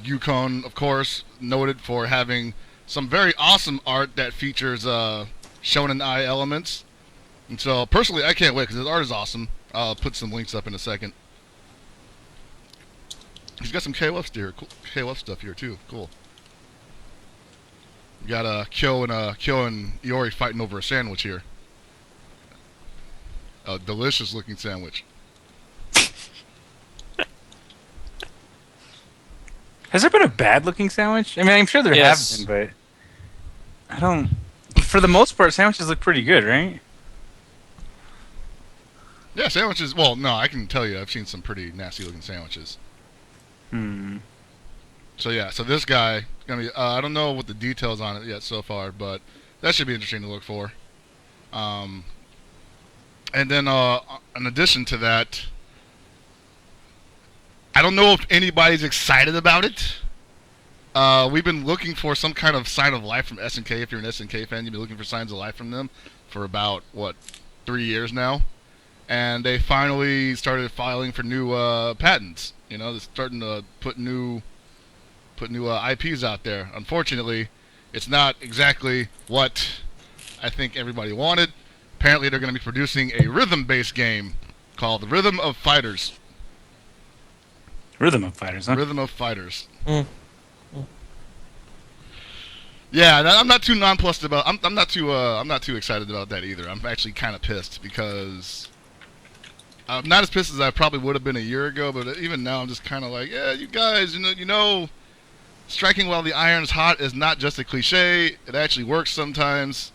Yukon, of course, noted for having some very awesome art that features shonen eye elements. And so, personally, I can't wait because his art is awesome. I'll put some links up in a second. He's got some KOF stuff here too. Cool. You got Kyo and Iori fighting over a sandwich here. A delicious looking sandwich. Has there been a bad looking sandwich? I mean, I'm sure there Yes. have been, but I don't. For the most part, sandwiches look pretty good, right? Yeah, sandwiches. Well, no, I can tell you, I've seen some pretty nasty looking sandwiches. So yeah, so this guy is gonna be. I don't know what the details on it yet so far, but that should be interesting to look for. And then in addition to that, I don't know if anybody's excited about it. We've been looking for some kind of sign of life from SNK. If you're an SNK fan, you've been looking for signs of life from them for about 3 years now, and they finally started filing for new patents. They're starting to put new IPs out there. Unfortunately, it's not exactly what I think everybody wanted. Apparently, they're going to be producing a rhythm-based game called Rhythm of Fighters. Rhythm of Fighters, huh? Rhythm of Fighters. Mm. Yeah, I'm not too nonplussed about. I'm not too excited about that either. I'm actually kind of pissed because I'm not as pissed as I probably would have been a year ago. But even now, I'm just kind of like, yeah, you guys, striking while the iron's hot is not just a cliche. It actually works sometimes.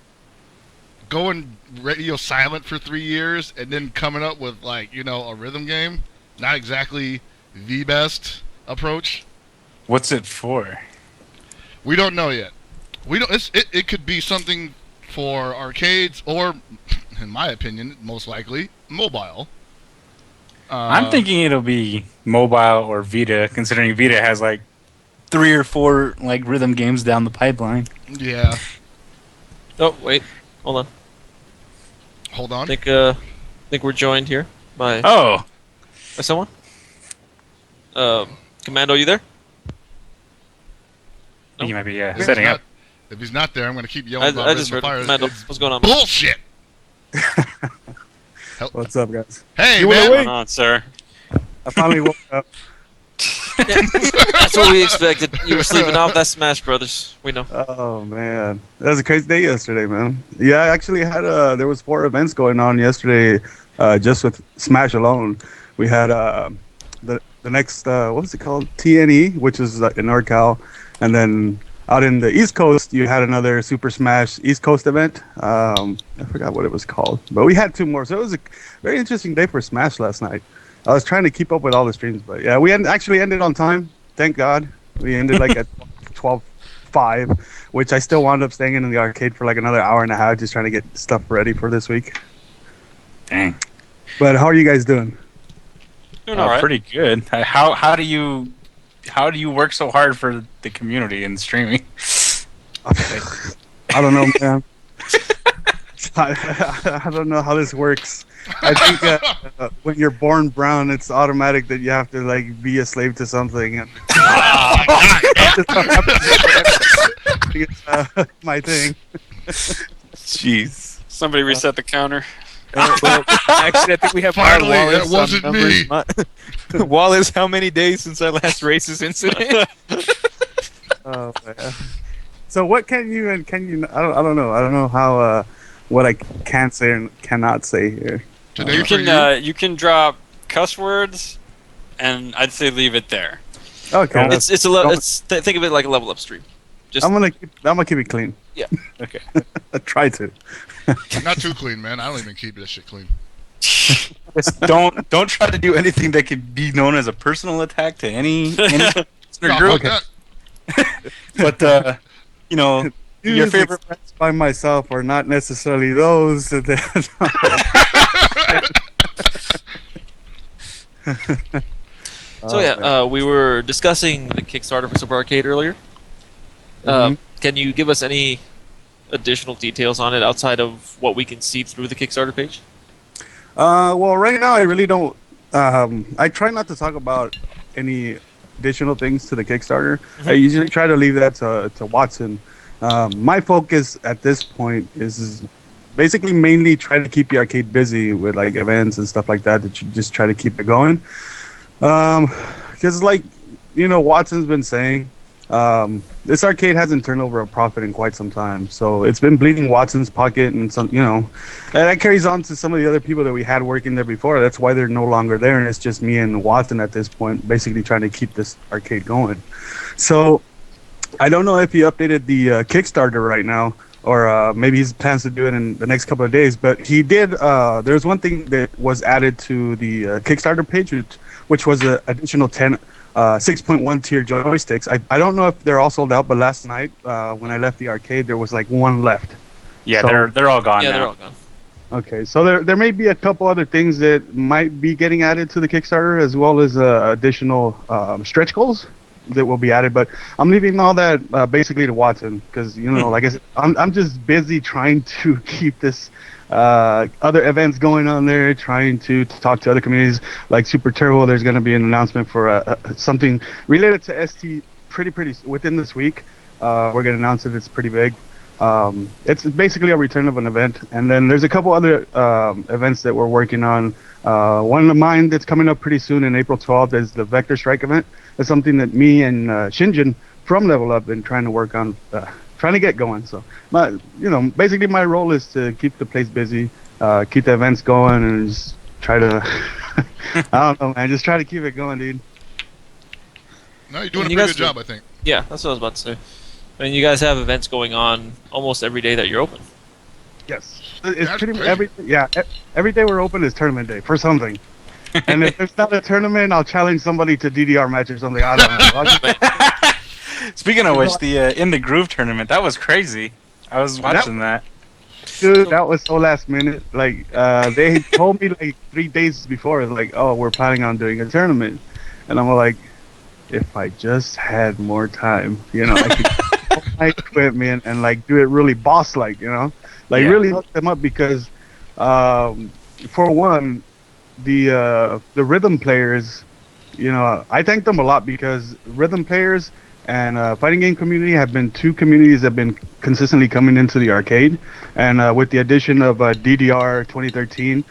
Going radio silent for 3 years and then coming up with a rhythm game, not exactly the best approach. What's it for? We don't know yet. We don't. It could be something for arcades or, in my opinion, most likely mobile. I'm thinking it'll be mobile or Vita, considering Vita has like 3 or 4 like rhythm games down the pipeline. Yeah. Oh wait, hold on. Hold on. I think we're joined here by someone. Commando, you there? I think he might be If he's setting up. If he's not there, I'm going to keep yelling about I just heard fire. Commando. What's going on, man? Bullshit. What's up, guys? Hey, You man. wanna What's wait? going on, sir? I finally woke up. That's what we expected. You were sleeping off that Smash Brothers. We know. Oh man, that was a crazy day yesterday, man. Yeah, I actually had there was 4 events going on yesterday, just with Smash alone. We had the next what was it called, TNE, which is in NorCal, and then out in the East Coast you had another Super Smash East Coast event. I forgot what it was called, but we had 2 more, so it was a very interesting day for Smash last night. I was trying to keep up with all the streams, but yeah, we actually ended on time. Thank God. We ended like at 12:05, which I still wound up staying in the arcade for like another hour and a half, just trying to get stuff ready for this week. Dang. But how are you guys doing? Doing all right. Pretty good. How do you work so hard for the community and streaming? I don't know, man. I don't know how this works. I think when you're born brown, it's automatic that you have to like be a slave to something. And it's my thing. Jeez. Somebody reset the counter. Well, actually, I think we have Finally, our Wallace it wasn't on me. numbers. Wallace, how many days since our last racist incident? Oh man. So what can you and can you? I don't know. I don't know how what I can say and cannot say here. Today You for you. can you can drop cuss words, and I'd say leave it there. Okay, Think of it like a level up stream. Just I'm gonna keep it clean. Yeah. Okay. I try to. Not too clean, man. I don't even keep this shit clean. Just don't try to do anything that could be known as a personal attack to any listener No, group. fuck that. But you know, your Views favorite. expressed by myself are not necessarily those that. So yeah, we were discussing the Kickstarter for Super Arcade earlier. Can you give us any additional details on it outside of what we can see through the Kickstarter page? Well, right now I really don't. I try not to talk about any additional things to the Kickstarter. I usually try to leave that to Watson. My focus at this point is basically mainly try to keep the arcade busy with like events and stuff like that. That you just try to keep it going. Because like Watson's been saying, this arcade hasn't turned over a profit in quite some time, so it's been bleeding Watson's pocket, and and that carries on to some of the other people that we had working there before. That's why they're no longer there, and it's just me and Watson at this point, basically trying to keep this arcade going. So I don't know if he updated the Kickstarter right now, or maybe he plans to do it in the next couple of days. But he did. There's one thing that was added to the Kickstarter page, which was an additional 10 6.1 tier joysticks. I don't know if they're all sold out, but last night when I left the arcade, there was like 1 left. Yeah, So- they're all gone Yeah, now. they're all gone. Okay, so there may be a couple other things that might be getting added to the Kickstarter, as well as additional stretch goals that will be added. But I'm leaving all that basically to Watson, because like I said, I'm just busy trying to keep this other events going on there, trying to talk to other communities like Super Turbo. There's going to be an announcement for something related to ST pretty within this week. We're going to announce it. It's pretty big. It's basically a return of an event, and then there's a couple other events that we're working on. One of mine that's coming up pretty soon in April 12th is the Vector Strike event. It's something that me and Shinjin from Level Up been trying to work on, trying to get going. So, basically my role is to keep the place busy, keep the events going, and just try to, I don't know, man, just try to keep it going, dude. No, you're doing a You pretty guys good job, I think. Yeah, that's what I was about to say. I mean, you guys have events going on almost every day that you're open. Yes, it's That's pretty much great. every day we're open is tournament day for something. And if there's not a tournament, I'll challenge somebody to DDR match or something. I don't know. Speaking of which, the In the Groove tournament, that was crazy. I was watching that. Dude, that was so last minute. Like, they told me like 3 days before, like, oh, we're planning on doing a tournament, and I'm like, if I just had more time, you know, I could get all my equipment and like do it really boss-like, you know, like really hook them up because, for one, the rhythm players, you know, I thank them a lot because rhythm players and fighting game community have been two communities that have been consistently coming into the arcade, and with the addition of DDR 2013,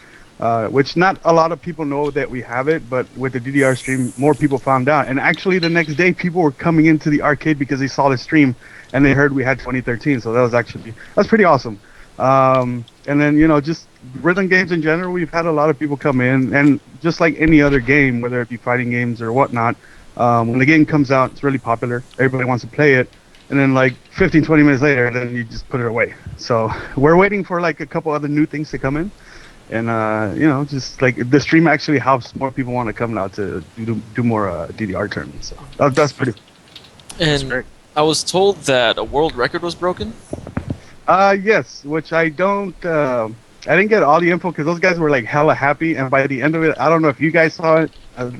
which not a lot of people know that we have it, but with the DDR stream, more people found out. And actually, the next day, people were coming into the arcade because they saw the stream and they heard we had 2013. So that's pretty awesome. And then, you know, just rhythm games in general, we've had a lot of people come in, and just like any other game, whether it be fighting games or whatnot, when the game comes out, it's really popular. Everybody wants to play it. And then like 15, 20 minutes later, then you just put it away. So we're waiting for like a couple other new things to come in. And, you know, just like the stream actually helps more people want to come now to do more DDR tournaments. So that's pretty. And I was told that a world record was broken. Yes, which I didn't get all the info because those guys were like hella happy. And by the end of it, I don't know if you guys saw it,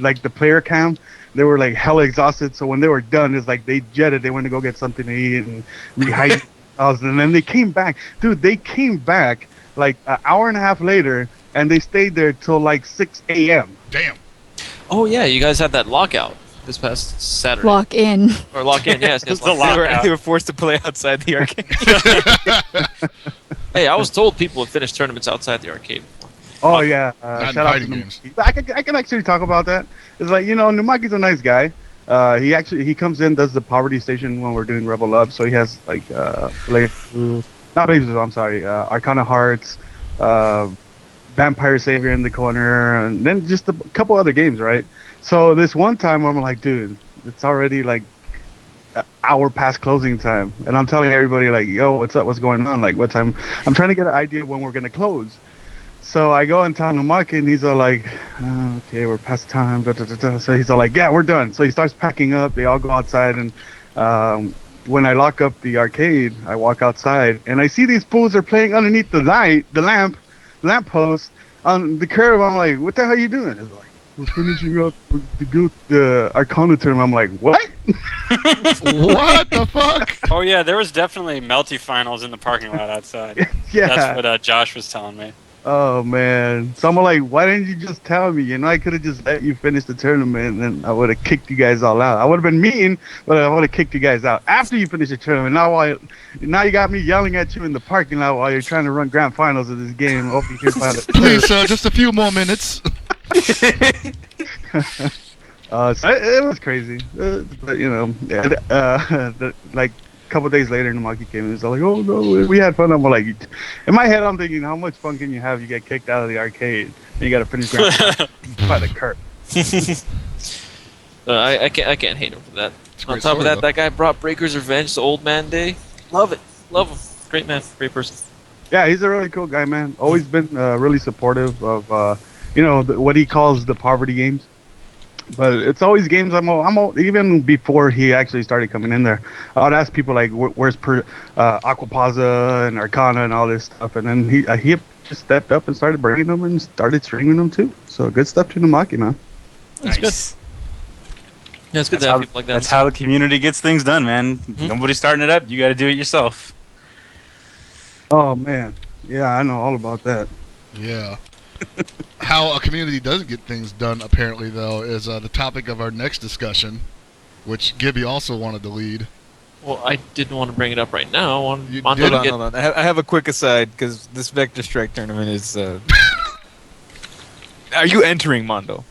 like the player cam, they were like hella exhausted. So when they were done, it's like they jetted. They went to go get something to eat and rehydrate themselves. And then they came back. Dude, they came back like an hour and a half later, and they stayed there till like 6 a.m. Damn. Oh yeah, you guys had that lockout this past Saturday. Lock in. Or lock in, yes. The lockout. They were forced to play outside the arcade. Hey, I was told people have finished tournaments outside the arcade. Oh yeah, Not shout out to fighting games. Numaki. I can actually talk about that. It's like, you know, Numaki's a nice guy. He comes in, does the poverty station when we're doing Rebel Up, so he has like not Blaze Blue, I'm sorry, Arcana Hearts, Vampire Savior in the corner, and then just a couple other games, right? So this one time I'm like, dude, it's already like an hour past closing time, and I'm telling everybody like, yo, what's up, what's going on, like what time? I'm trying to get an idea of when we're gonna close. So I go and tell Numaki, and he's all like, okay, we're past time, da, da, da, da. So he's all like, yeah, we're done. So he starts packing up, they all go outside, and when I lock up the arcade, I walk outside, and I see these fools are playing underneath the lamp post on the curb. I'm like, what the hell are you doing? It's like, we're finishing up the Arcana tournament. I'm like, what? What the fuck? Oh yeah, there was definitely melty finals in the parking lot outside. Yeah. That's what Josh was telling me. Oh man. So I'm like, why didn't you just tell me? You know, I could have just let you finish the tournament, and I would have kicked you guys all out. I would have been mean, but I would have kicked you guys out after you finish the tournament. Now you got me yelling at you in the parking lot while you're trying to run grand finals of this game over here. Please, sir, just a few more minutes. So it was crazy, but you know, like a couple days later, Numaki came and was like, "Oh no, we had fun." I'm like, in my head, I'm thinking, how much fun can you have? You get kicked out of the arcade and you got to finish by the curb. I can't hate him for that. It's a On great top of story, that, though. that guy brought Breaker's Revenge to Old Man Day. Love it. Love him. Great man. Great person. Yeah, he's a really cool guy, man. Always been really supportive of you know, what he calls the poverty games. But it's always games even before he actually started coming in there, I'd ask people like, where's Aquapaza and Arcana and all this stuff, and then he just stepped up and started bringing them and started streaming them too. So good stuff to Numaki, man. That's good. Yeah, it's good to have people like that. That's how the community gets things done, man. Nobody's starting it up. You got to do it yourself. Oh man, yeah, I know all about that. Yeah. How a community doesn't get things done, apparently, though, is the topic of our next discussion, which Gibby also wanted to lead. Well, I didn't want to bring it up right now. I want You Mondo did. to Hold get... on, hold on. I have a quick aside because this Vector Strike tournament is. Are you entering, Mondo?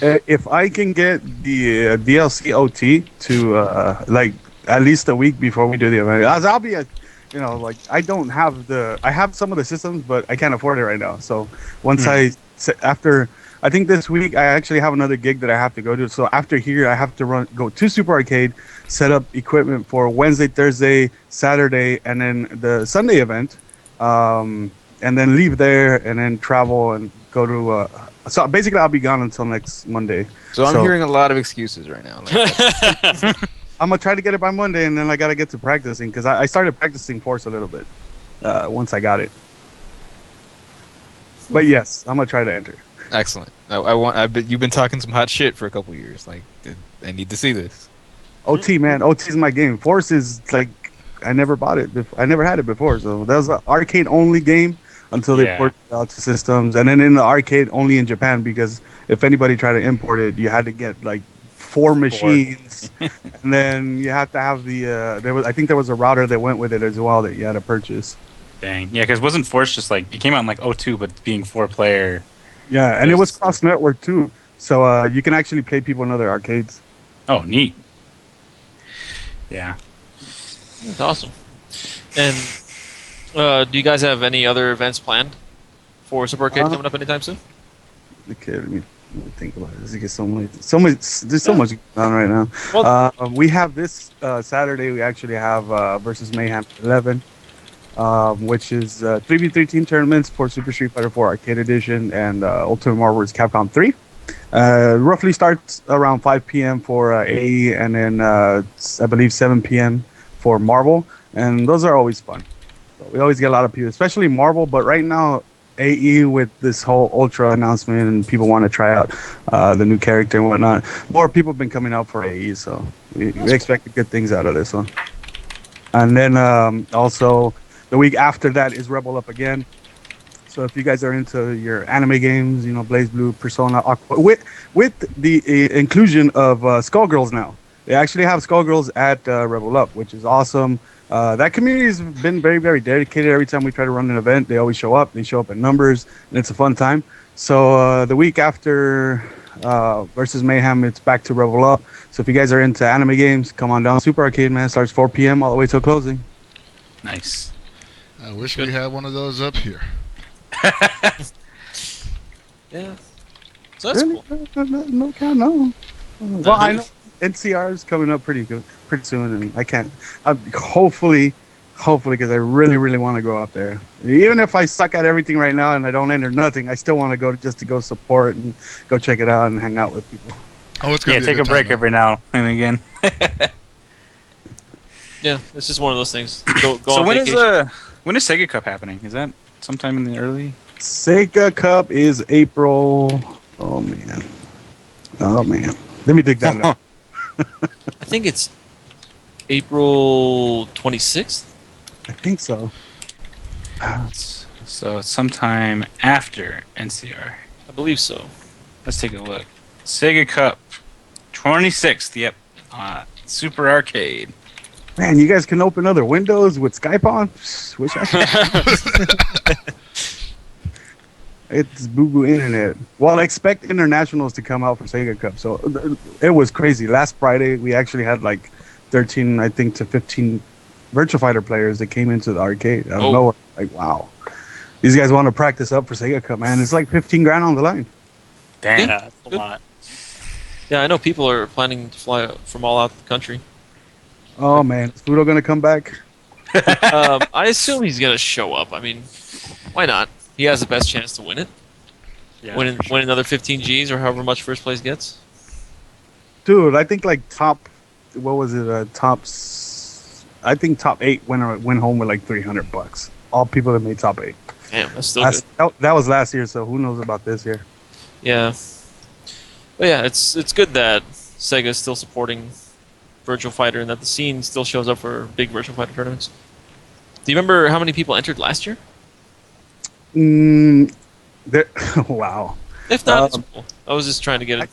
If I can get the DLC OT to like at least a week before we do the event, I'll be you know, like I have some of the systems, but I can't afford it right now. So once after, I think this week I actually have another gig that I have to go to. So after here, I have to go to Super Arcade, set up equipment for Wednesday, Thursday, Saturday, and then the Sunday event, and then leave there and then travel and go to. So basically, I'll be gone until next Monday. So I'm hearing a lot of excuses right now. Like, I'm gonna try to get it by Monday, and then I gotta get to practicing because I started practicing Force a little bit once I got it. But yes, I'm gonna try to enter. Excellent. I bet you've been talking some hot shit for a couple years. Like, I need to see this. OT, man, OT is my game. Force is like I never bought it. I never had it before, so that was an arcade only game until they ported it out to systems, and then in the arcade only in Japan because if anybody tried to import it, you had to get like 4 machines, and then you have to have the I think there was a router that went with it as well that you had to purchase. Dang. Yeah, because wasn't Force just like it came out in like 02, but being 4-player. Yeah, and it was cross network too, so you can actually play people in other arcades. Oh, neat. Yeah. That's awesome. And do you guys have any other events planned for Super Arcade coming up anytime soon? Okay, let me think about it. There's so much. There's so much going on right now. Well, we have this Saturday. We actually have versus Mayhem 11, which is 3v3 team tournaments for Super Street Fighter 4 Arcade Edition and Ultimate Marvel vs. Capcom 3. Roughly starts around 5 p.m. for AE, and then I believe 7 p.m. for Marvel, and those are always fun. So we always get a lot of people, especially Marvel, but right now AE with this whole Ultra announcement and people want to try out the new character and whatnot. More people have been coming out for AE, so we expect good things out of this one. And then also the week after that is Rebel Up again. So if you guys are into your anime games, you know, Blaze Blue, Persona, Aqua, with the inclusion of Skullgirls now. They actually have Skullgirls at Rebel Up, which is awesome. That community has been very, very dedicated. Every time we try to run an event, they always show up. They show up in numbers, and it's a fun time. So the week after versus Mayhem, it's back to Rebel Up. So if you guys are into anime games, come on down. Super Arcade, man. Starts 4 p.m. all the way till closing. Nice. I wish we had one of those up here. Yeah. So that's Really? cool. No. Well, I know NCR is coming up pretty soon, and I can't. Hopefully, because I really, really want to go up there. Even if I suck at everything right now and I don't enter nothing, I still want to go just to go support and go check it out and hang out with people. Oh, it's gonna be take a good break time, every now and again. Yeah, it's just one of those things. Go So on when vacation. when is Sega Cup happening? Is that sometime in the early? Sega Cup is April. Oh man. Let me dig that up. I think it's April 26th. I think so. So it's sometime after NCR. I believe so. Let's take a look. Sega Cup, 26th. Yep. Super Arcade. Man, you guys can open other windows with Skype on? Wish I could. It's boo-boo internet. Well, I expect internationals to come out for Sega Cup. So it was crazy. Last Friday, we actually had like 13, I think, to 15 Virtua Fighter players that came into the arcade. I don't know. Like, wow. These guys want to practice up for Sega Cup, man. It's like 15 grand on the line. Damn. Yeah, that's a lot. Yeah, I know people are planning to fly from all out the country. Oh, man. Is Fudo going to come back? I assume he's gonna show up. I mean, why not? He has the best chance to win it. Yeah, Win another 15 Gs or however much first place gets. Dude, I think like top, what was it? I think top 8 went home with like $300. All people that made top 8. Damn, that's still good. That was last year, so who knows about this year? Yeah. But yeah, it's good that Sega's still supporting Virtual Fighter and that the scene still shows up for big Virtual Fighter tournaments. Do you remember how many people entered last year? Wow. If not, it's cool. I was just trying to get it.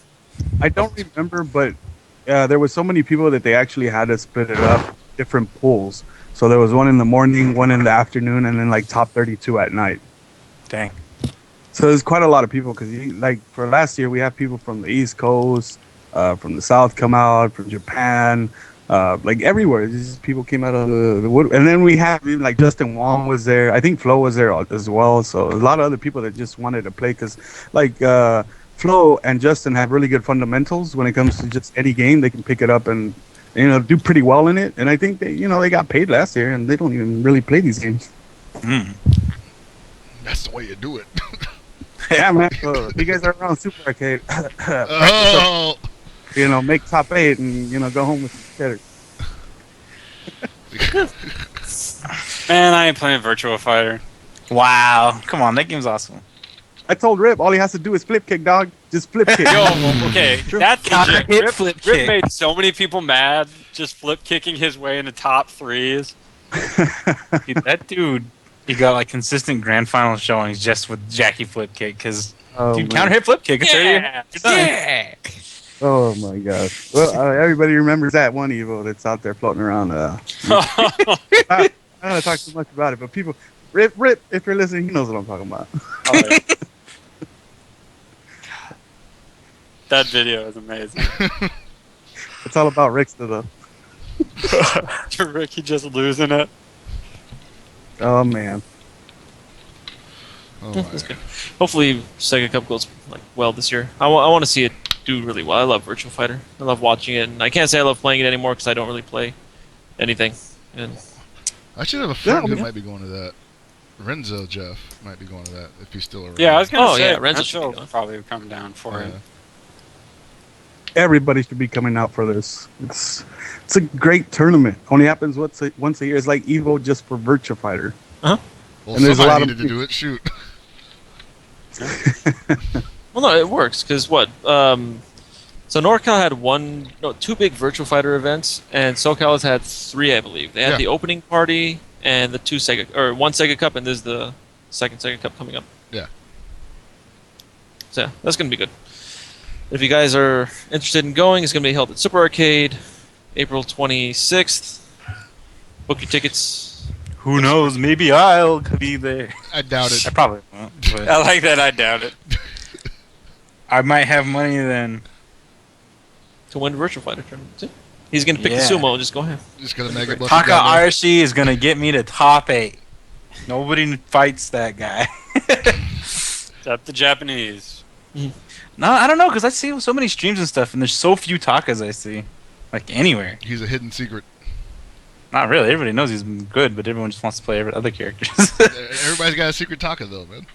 I don't remember, but there was so many people that they actually had to split it up, different pools. So there was one in the morning, one in the afternoon, and then like top 32 at night. Dang. So there's quite a lot of people because like for last year we have people from the East Coast, from the South come out, from Japan, like everywhere. These people came out of the wood, and then we have even like Justin Wong was there. I think Flo was there as well. So a lot of other people that just wanted to play because like Flo and Justin have really good fundamentals when it comes to just any game. They can pick it up and do pretty well in it. And I think they they got paid last year and they don't even really play these games. That's the way you do it. Yeah, man. So if you guys are around Super Arcade, Oh, make top 8 and go home with better. Man, I ain't playing Virtua Fighter. Wow. Come on, that game's awesome. I told Rip all he has to do is flip kick, dog. Just flip kick. Yo, okay, that's Counter legit. hit Rip, flip Rip kick. made so many people mad just flip kicking his way into top threes. Dude, that dude, he got like consistent grand final showings just with Jackie flip kick because Oh, dude, man. counter hit flip kick. It's already Yeah, you're done. yeah. Oh my gosh. Well, everybody remembers that one Evo that's out there floating around. I don't want to talk too much about it, but people, Rip, if you're listening, he knows what I'm talking about. Oh, yeah. That video is amazing. It's all about Rickster, though. Ricky just losing it. Oh man. Oh, That's my. good. Hopefully, Sega Cup goes like well this year. I want to see it do really well. I love Virtua Fighter. I love watching it, and I can't say I love playing it anymore because I don't really play anything. And I should have a friend who yeah. might be going to that. Renzo Jeff might be going to that if he's still around. Yeah, I was gonna Oh, say yeah, Renzo should be Renzo going. probably would come down for it. Everybody should be coming out for this. It's a great tournament. Only happens once a year. It's like Evo just for Virtua Fighter. Well, And there's a somebody lot of needed to do it. Shoot. well, no, it works because what? So NorCal had two big Virtua Fighter events, and SoCal has had three, I believe. They had Yeah. the opening party and the one Sega Cup, and there's the second Sega Cup coming up. Yeah. So yeah, that's gonna be good. If you guys are interested in going, it's gonna be held at Super Arcade, April 26th. Book your tickets. Who knows? Maybe I'll be there. I doubt it. I probably won't, but I like that. I doubt it. I might have money then. To win Virtua Fighter tournament. See? He's gonna pick the Yeah. sumo and just go ahead. Just gonna make it. Taka Arashi is gonna get me to top 8. Nobody fights that guy. Except the Japanese. No, I don't know, because I see so many streams and stuff, and there's so few Takas I see. Like, anywhere. He's a hidden secret. Not really. Everybody knows he's good, but everyone just wants to play other characters. Everybody's got a secret Taka though, man.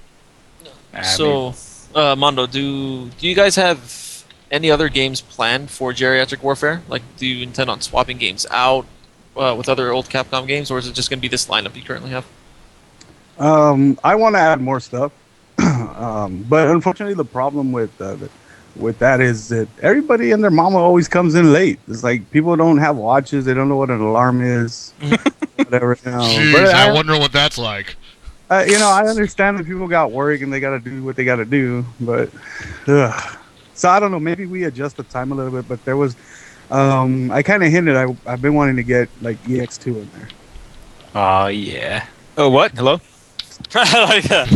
So, Mondo, do you guys have any other games planned for Geriatric Warfare? Like, do you intend on swapping games out with other old Capcom games, or is it just going to be this lineup you currently have? I want to add more stuff, but unfortunately, the problem with that is that everybody and their mama always comes in late. It's like people don't have watches; they don't know what an alarm is, whatever. Jeez, But I wonder what that's like. I understand that people got work and they got to do what they got to do, but so I don't know. Maybe we adjust the time a little bit, but there was. I kind of hinted. I've been wanting to get like EX2 in there. Oh, yeah. Oh, what? Hello? I like that.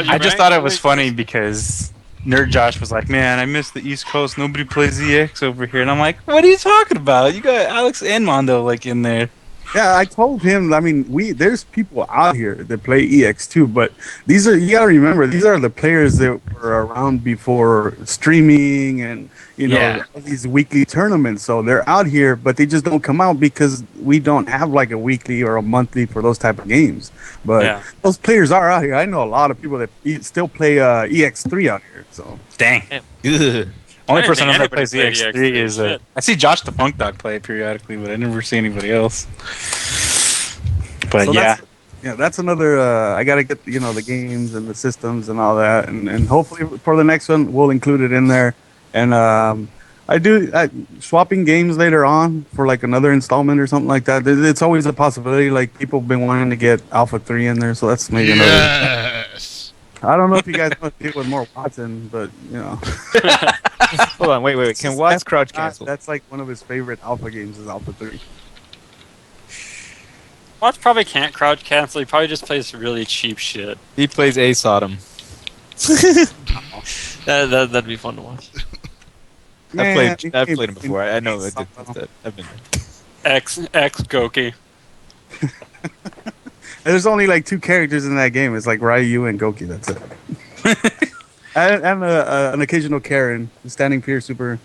I just thought it was funny because Nerd Josh was like, man, I miss the East Coast. Nobody plays EX over here. And I'm like, what are you talking about? You got Alex and Mondo like in there. Yeah, I told him. I mean, there's people out here that play EX2, but you gotta remember, these are the players that were around before streaming and all these weekly tournaments. So they're out here, but they just don't come out because we don't have like a weekly or a monthly for those type of games. But those players are out here. I know a lot of people that still play EX3 out here. So Dang. Ugh. Only I didn't person think I know that anybody plays played EX3 EX3 is shit. I see Josh the Funk Dog play it periodically, but I never see anybody else. But So yeah. that's another. I gotta get the games and the systems and all that, and hopefully for the next one we'll include it in there. And swapping games later on for like another installment or something like that. It's always a possibility. Like people have been wanting to get Alpha 3 in there, so that's maybe another. Yes. I don't know if you guys want to deal with more Watson, but Hold on, wait. Can Watts crouch cancel? That's like one of his favorite Alpha games is Alpha 3. Watch probably can't crouch cancel. He probably just plays really cheap shit. He plays A Sodom. That'd be fun to watch. I've played him before. I know that. I've been there. X Goki. There's only like 2 characters in that game. It's like Ryu and Goki. That's it. and an occasional Karen, standing Pier Super.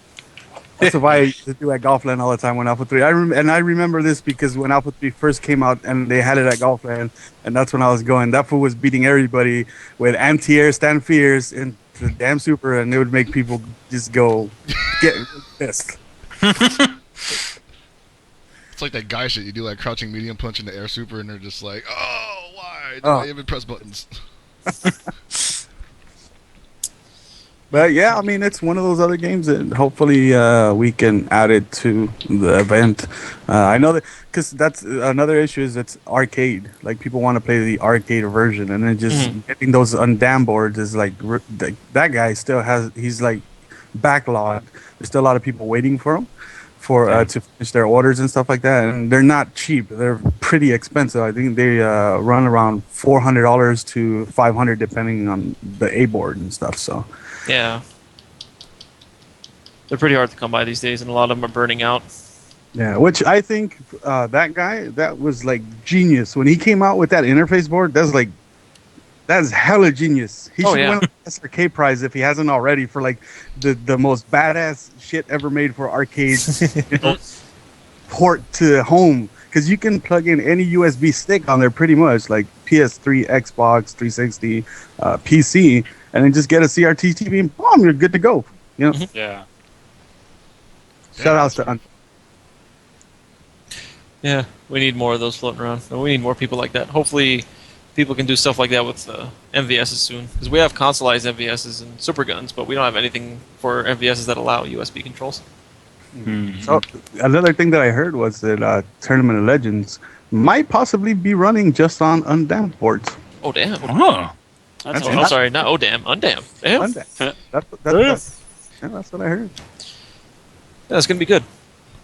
That's what I used to do at Golfland all the time when Alpha 3. I remember this because when Alpha 3 first came out and they had it at Golfland, and that's when I was going. That fool was beating everybody with anti-air stand fears into the damn Super, and it would make people just go get pissed. It's like that guy shit you do, like crouching medium punch in the air super, and they're just like, oh, why do I even press buttons? But yeah, I mean, it's one of those other games that hopefully we can add it to the event. I know that because that's another issue is it's arcade. Like people want to play the arcade version, and then just getting those undam boards is like that guy still he's like backlogged. There's still a lot of people waiting for him to finish their orders and stuff like that, and they're not cheap. They're pretty expensive. I think they run around $400 to $500 depending on the A board and stuff. So. Yeah. They're pretty hard to come by these days, and a lot of them are burning out. Yeah, which I think that guy, that was like genius. When he came out with that interface board, that's hella genius. He should win the SRK prize if he hasn't already for like the most badass shit ever made for arcades. Port to home. Because you can plug in any USB stick on there pretty much, like PS3, Xbox, 360, PC, and then just get a CRT TV and boom, you're good to go. You know? Yeah. Shout outs to Yeah, we need more of those floating around. And we need more people like that. Hopefully, people can do stuff like that with MVSs soon. Because we have consoleized MVSs and super guns, but we don't have anything for MVSs that allow USB controls. So another thing that I heard was that Tournament of Legends might possibly be running just on undammed boards. Oh, damn. Oh. I'm sorry, not damn, undammed. Damn. Undammed. That's what I heard. That's going to be good.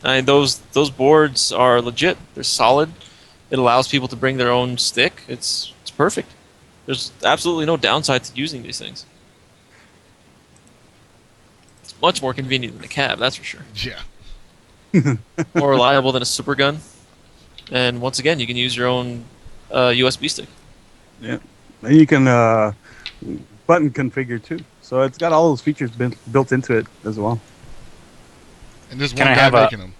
I mean, those boards are legit. They're solid. It allows people to bring their own stick. It's perfect. There's absolutely no downside to using these things. It's much more convenient than a cab, that's for sure. Yeah. More reliable than a super gun. And once again, you can use your own USB stick. Yeah. And you can button configure too. So it's got all those features built into it as well. And there's Can one I guy have making them.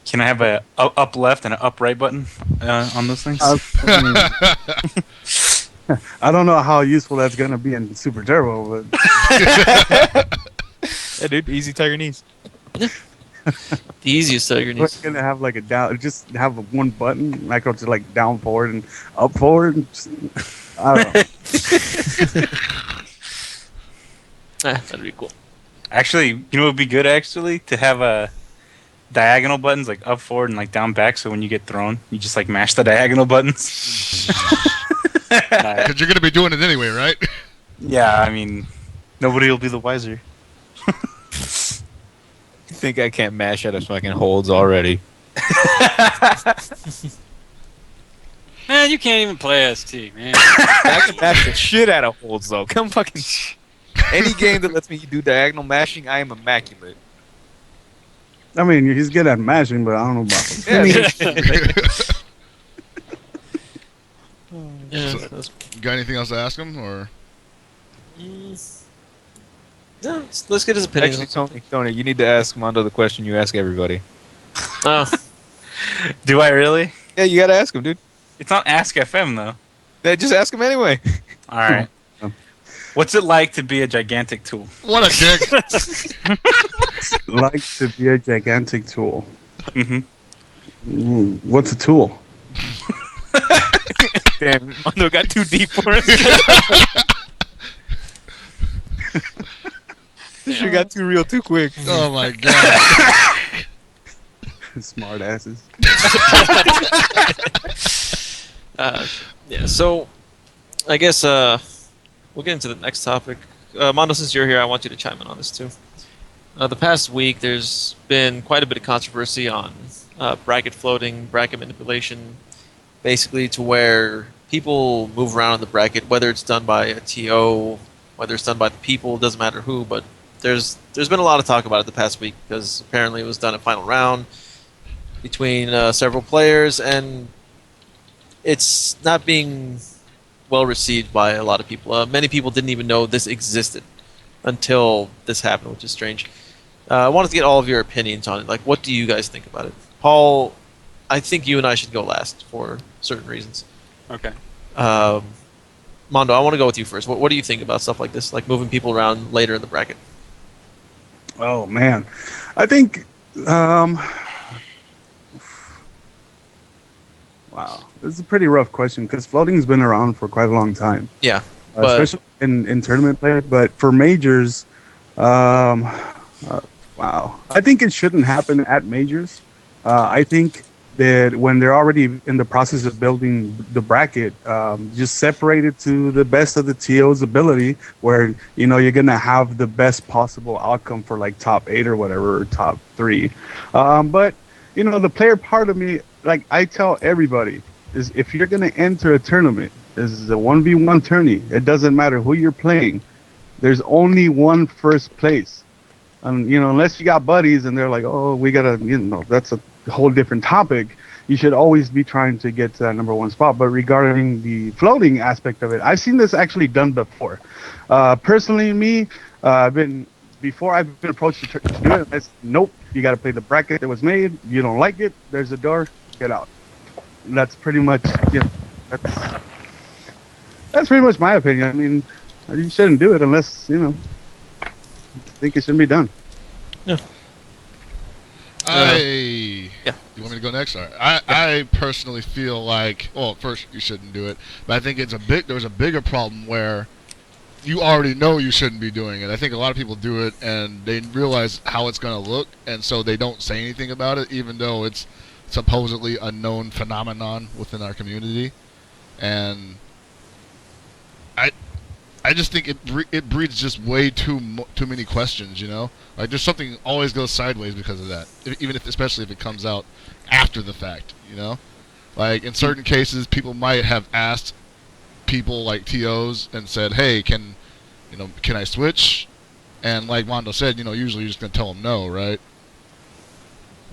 Can I have a up left and an up right button on those things? I don't know how useful that's going to be in Super Turbo, but Yeah, dude, easy tiger knees. The easiest tiger we're knees. going to have like a down, just have one button, like go to like down forward and up forward. And just, I don't know. That'd be cool. Actually, you know what would be good actually? To have diagonal buttons like up forward and like down back, so when you get thrown, you just like mash the diagonal buttons. Because you're going to be doing it anyway, right? Yeah, I mean, nobody will be the wiser. You think I can't mash out of fucking holds already? Man, you can't even play ST, man. I can mash the shit out of holds though. Come fucking. Any game that lets me do diagonal mashing, I am immaculate. I mean, he's good at mashing, but I don't know about Yeah, So- Got anything else to ask him, or? no, let's get his opinion. Actually, Tony, you need to ask Mondo the question you ask everybody. Oh, Do I really? Yeah, you gotta ask him, dude. It's not Ask FM though. Yeah, just ask him anyway. All right. What's it like to be a gigantic tool? What a dick. like to be a gigantic tool. Mm-hmm. What's a tool? Damn, Mondo got too deep for us. This shit got too real too quick. Oh my god. Smart asses. yeah. So, I guess we'll get into the next topic. Mondo, since you're here, I want you to chime in on this too. The past week, there's been quite a bit of controversy on bracket floating, bracket manipulation, basically to where people move around in the bracket, whether it's done by a TO, whether it's done by the people, doesn't matter who, but there's been a lot of talk about it the past week because apparently it was done at final round between several players, and it's not being well received by a lot of people. Many people didn't even know this existed until this happened, which is strange. I wanted to get all of your opinions on it. Like, what do you guys think about it? Paul, I think you and I should go last for certain reasons. Okay. Mondo, I want to go with you first. What do you think about stuff like this, like moving people around later in the bracket? Oh man, I think Um, wow, this is a pretty rough question because floating's been around for quite a long time. Yeah, but Especially in tournament play. But for majors, wow, I think it shouldn't happen at majors. I think that when they're already in the process of building the bracket, just separate it to the best of the TO's ability, where you're gonna have the best possible outcome for like top 8 or whatever, or top 3. But the player part of me, like I tell everybody, is if you're gonna enter a tournament, this is a 1v1 tourney. It doesn't matter who you're playing. There's only one first place. Unless you got buddies and they're like, oh, we gotta, that's a whole different topic. You should always be trying to get to that number 1 spot. But regarding the floating aspect of it, I've seen this actually done before. Personally, me, before I've been approached to do it, it's nope. You got to play the bracket that was made. You don't like it. There's a door. Get out. That's pretty much that's pretty much my opinion. I mean, you shouldn't do it unless think it shouldn't be done. Yeah. You want me to go next? All right. I personally feel like, well, first you shouldn't do it, but I think there's a bigger problem where you already know you shouldn't be doing it. I think a lot of people do it and they realize how it's going to look, and so they don't say anything about it, even though it's supposedly a known phenomenon within our community. And I just think it breeds just way too many questions, Like there's something always goes sideways because of that, especially if it comes out after the fact, Like in certain cases, people might have asked people like TOs and said, "Hey, can I switch?" And like Mondo said, usually you're just gonna tell them no, right?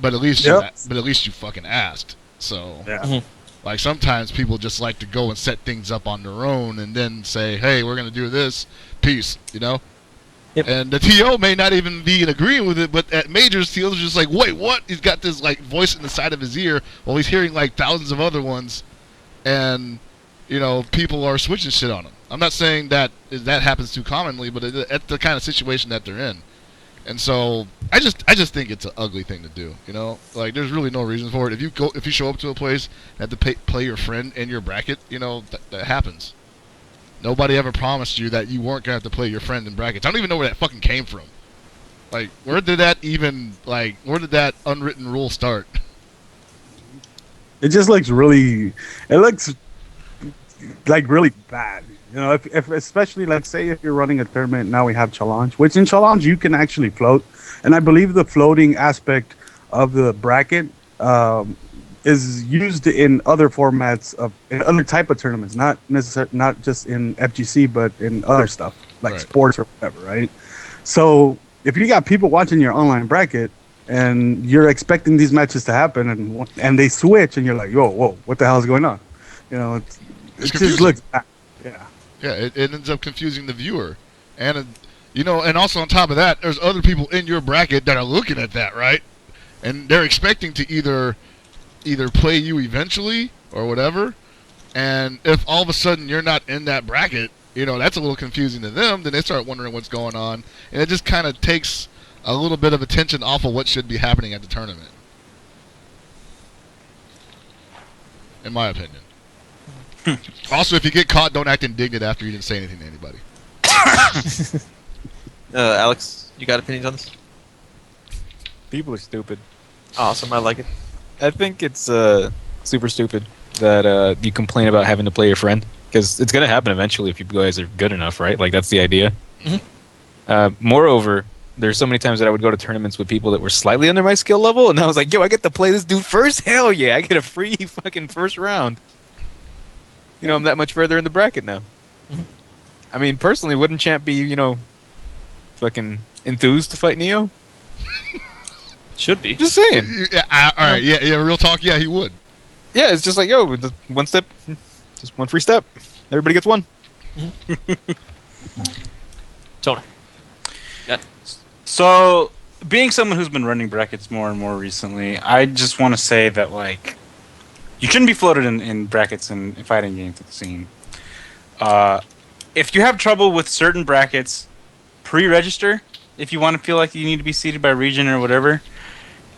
But at least you fucking asked. So Yeah. Mhm. like sometimes people just like to go and set things up on their own and then say, "Hey, we're gonna do this. Peace," Yep. And the TO may not even be in agreeing with it, but at majors, TO's just like, "Wait, what?" He's got this like voice in the side of his ear while he's hearing like thousands of other ones, and people are switching shit on him. I'm not saying that happens too commonly, but it's the kind of situation that they're in. And so I just think it's an ugly thing to do, Like there's really no reason for it. If you show up to a place and have to play your friend in your bracket, that happens. Nobody ever promised you that you weren't gonna have to play your friend in brackets. I don't even know where that fucking came from. Like where did that unwritten rule start? It just looks really like really bad. If especially like say if you're running a tournament, now we have challenge, which in challenge you can actually float, and I believe the floating aspect of the bracket is used in other formats in other type of tournaments, not just in FGC, but in other stuff like Right. sports or whatever, right? So if you got people watching your online bracket and you're expecting these matches to happen, and they switch, and you're like, whoa, what the hell is going on? It just confusing. looks bad. Yeah. Yeah, it ends up confusing the viewer, and and also on top of that, there's other people in your bracket that are looking at that, right? And they're expecting to either play you eventually or whatever. And if all of a sudden you're not in that bracket, that's a little confusing to them. Then they start wondering what's going on, and it just kind of takes a little bit of attention off of what should be happening at the tournament, in my opinion. Also, if you get caught, don't act indignant after you didn't say anything to anybody. Alex, you got opinions on this? People are stupid. Awesome, I like it. I think it's super stupid that you complain about having to play your friend, because it's going to happen eventually if you guys are good enough, right? Like, that's the idea. Moreover, there's so many times that I would go to tournaments with people that were slightly under my skill level, and I was like, yo, I get to play this dude first? Hell yeah, I get a free fucking first round. I'm that much further in the bracket now. I mean, personally, wouldn't Champ be, fucking enthused to fight Neo? Should be. Just saying. Yeah, all right. Yeah. Real talk. Yeah, he would. Yeah, it's just like, yo, just one step, just one free step. Everybody gets one. Tony. So, being someone who's been running brackets more and more recently, I just want to say that, like, you shouldn't be floated in brackets in fighting games at the scene. If you have trouble with certain brackets, pre-register if you want to feel like you need to be seated by region or whatever.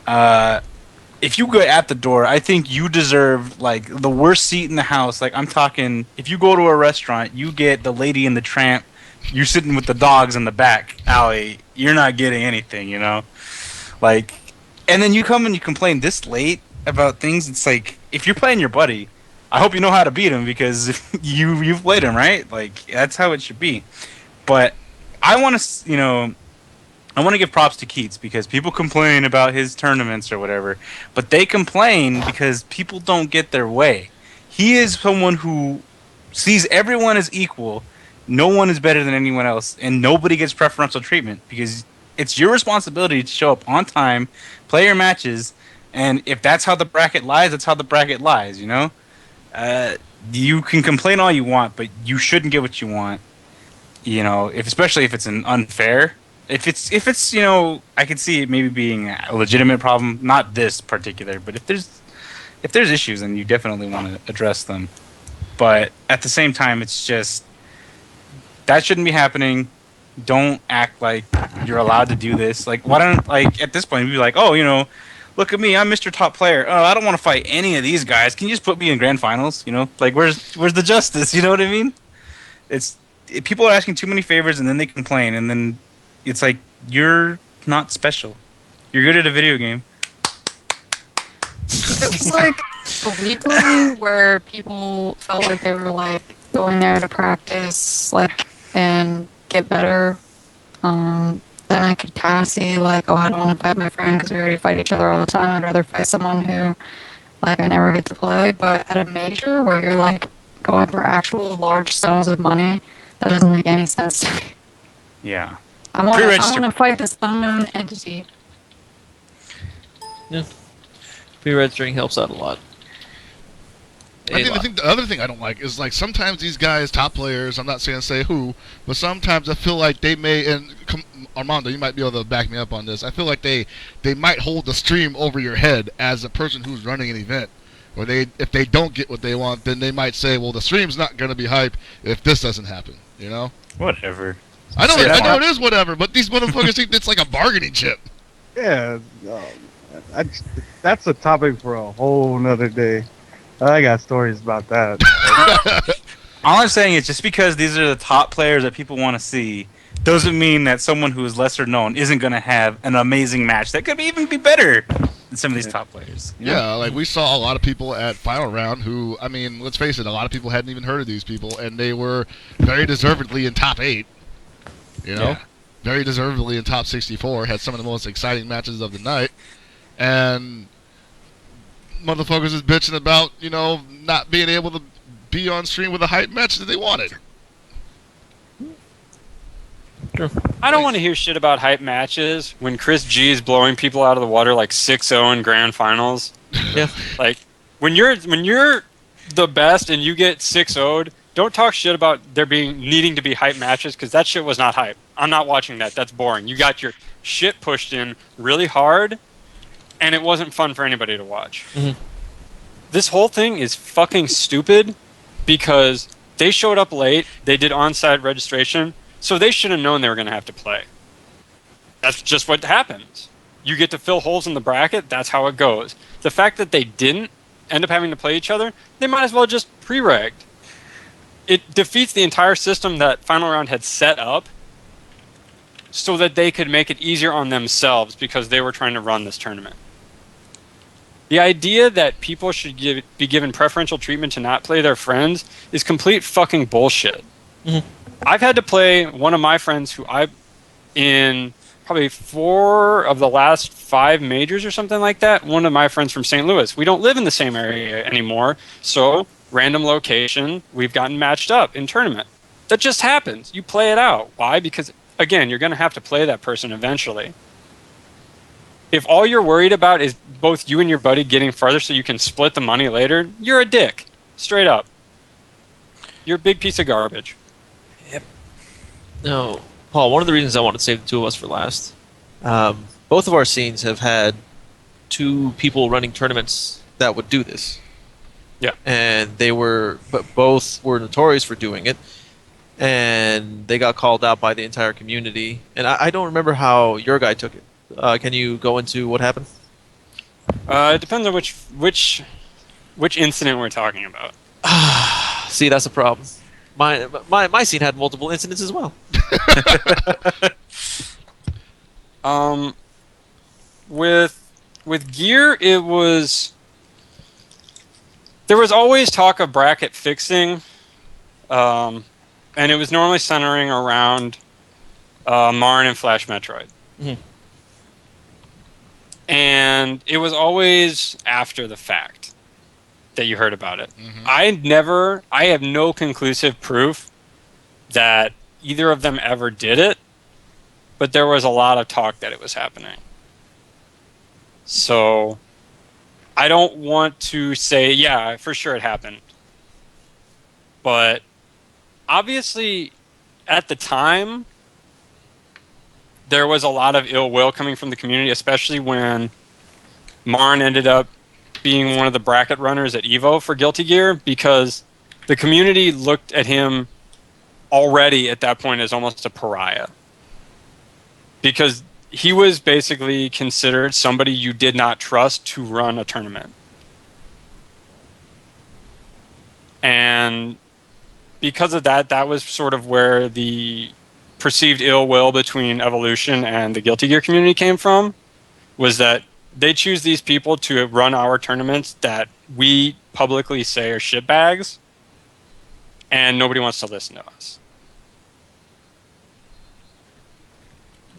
if you go at the door, I think you deserve like the worst seat in the house. Like I'm talking, if you go to a restaurant, you get the Lady and the Tramp. You're sitting with the dogs in the back alley. You're not getting anything, you know. Like, and then you come and you complain this late about things. It's like if you're playing your buddy, I hope you know how to beat him because you've played him, right? Like that's how it should be. But I want to, I want to give props to Keats because people complain about his tournaments or whatever, but they complain because people don't get their way. He is someone who sees everyone as equal. No one is better than anyone else, and nobody gets preferential treatment because it's your responsibility to show up on time, play your matches, and if that's how the bracket lies, that's how the bracket lies, you know? You can complain all you want, but you shouldn't get what you want. You know, especially if it's an unfair. If it's I can see it maybe being a legitimate problem, not this particular, but if there's issues, then you definitely want to address them. But at the same time, it's just that shouldn't be happening. Don't act like you're allowed to do this. Like, why don't at this point be like, oh, look at me, I'm Mr. Top Player. Oh, I don't want to fight any of these guys. Can you just put me in grand finals? Like where's the justice? You know what I mean? People are asking too many favors and then they complain and then it's like you're not special. You're good at a video game. It was like weekly where people felt like they were like going there to practice and get better. Then I could kind of see like, oh, I don't want to fight my friend because we already fight each other all the time. I'd rather fight someone who like I never get to play. But at a major where you're like going for actual large sums of money, that doesn't make any sense to me. Yeah. I want to fight this unknown entity. Yeah. Pre-registering helps out a lot. I think the other thing I don't like is like sometimes these guys, top players, I'm not saying say who, but sometimes I feel like they may, and Armando, you might be able to back me up on this, I feel like they might hold the stream over your head as a person who's running an event. Or if they don't get what they want, then they might say, well, the stream's not going to be hype if this doesn't happen, you know? Whatever. I know it is whatever, but these motherfuckers think it's like a bargaining chip. Yeah, that's a topic for a whole nother day. I got stories about that. All I'm saying is just because these are the top players that people want to see doesn't mean that someone who is lesser known isn't going to have an amazing match that could even be better than some of these top players. You know? Yeah, like we saw a lot of people at Final Round who, I mean, let's face it, a lot of people hadn't even heard of these people, and they were very deservedly in top 8. You know? Yeah. Very deservedly in top 64, had some of the most exciting matches of the night, and motherfuckers is bitching about, not being able to be on stream with a hype match that they wanted. Sure. I don't want to hear shit about hype matches when Chris G is blowing people out of the water like 6-0 in grand finals. Yeah. Like when you're the best and you get 6-0'd, don't talk shit about there needing to be hype matches because that shit was not hype. I'm not watching that. That's boring. You got your shit pushed in really hard, and it wasn't fun for anybody to watch. Mm-hmm. This whole thing is fucking stupid because they showed up late. They did on-site registration, so they should have known they were going to have to play. That's just what happens. You get to fill holes in the bracket. That's how it goes. The fact that they didn't end up having to play each other, they might as well just pre-regged. It defeats the entire system that Final Round had set up so that they could make it easier on themselves because they were trying to run this tournament. The idea that people should be given preferential treatment to not play their friends is complete fucking bullshit. Mm-hmm. I've had to play one of my friends in probably 4 of the last 5 majors or something like that, one of my friends from St. Louis. We don't live in the same area anymore, so random location, we've gotten matched up in tournament. That just happens. You play it out. Why? Because, again, you're going to have to play that person eventually. If all you're worried about is both you and your buddy getting farther so you can split the money later, you're a dick. Straight up. You're a big piece of garbage. Yep. No, Paul, one of the reasons I wanted to save the two of us for last, both of our scenes have had 2 people running tournaments that would do this. Yeah. And both were notorious for doing it. And they got called out by the entire community. And I don't remember how your guy took it. Can you go into what happened? It depends on which incident we're talking about. See, that's a problem. My scene had multiple incidents as well. With gear, there was always talk of bracket fixing, and it was normally centering around Marn and Flash Metroid. Mhm. And it was always after the fact that you heard about it. Mhm. I have no conclusive proof that either of them ever did it, but there was a lot of talk that it was happening. So I don't want to say, yeah, for sure it happened. But obviously, at the time, there was a lot of ill will coming from the community, especially when Marn ended up being one of the bracket runners at EVO for Guilty Gear, because the community looked at him already at that point as almost a pariah. Because he was basically considered somebody you did not trust to run a tournament. And because of that, that was sort of where the perceived ill will between Evolution and the Guilty Gear community came from, was that they choose these people to run our tournaments that we publicly say are shitbags, and nobody wants to listen to us.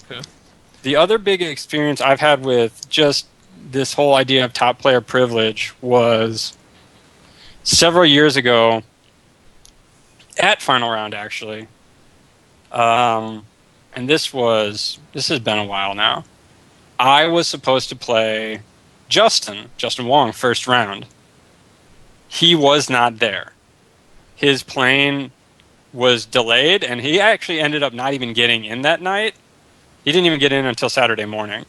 Okay. The other big experience I've had with just this whole idea of top player privilege was several years ago at Final Round, actually. And this has been a while now. I was supposed to play Justin Wong, first round. He was not there. His plane was delayed, and he actually ended up not even getting in that night. He didn't even get in until Saturday morning.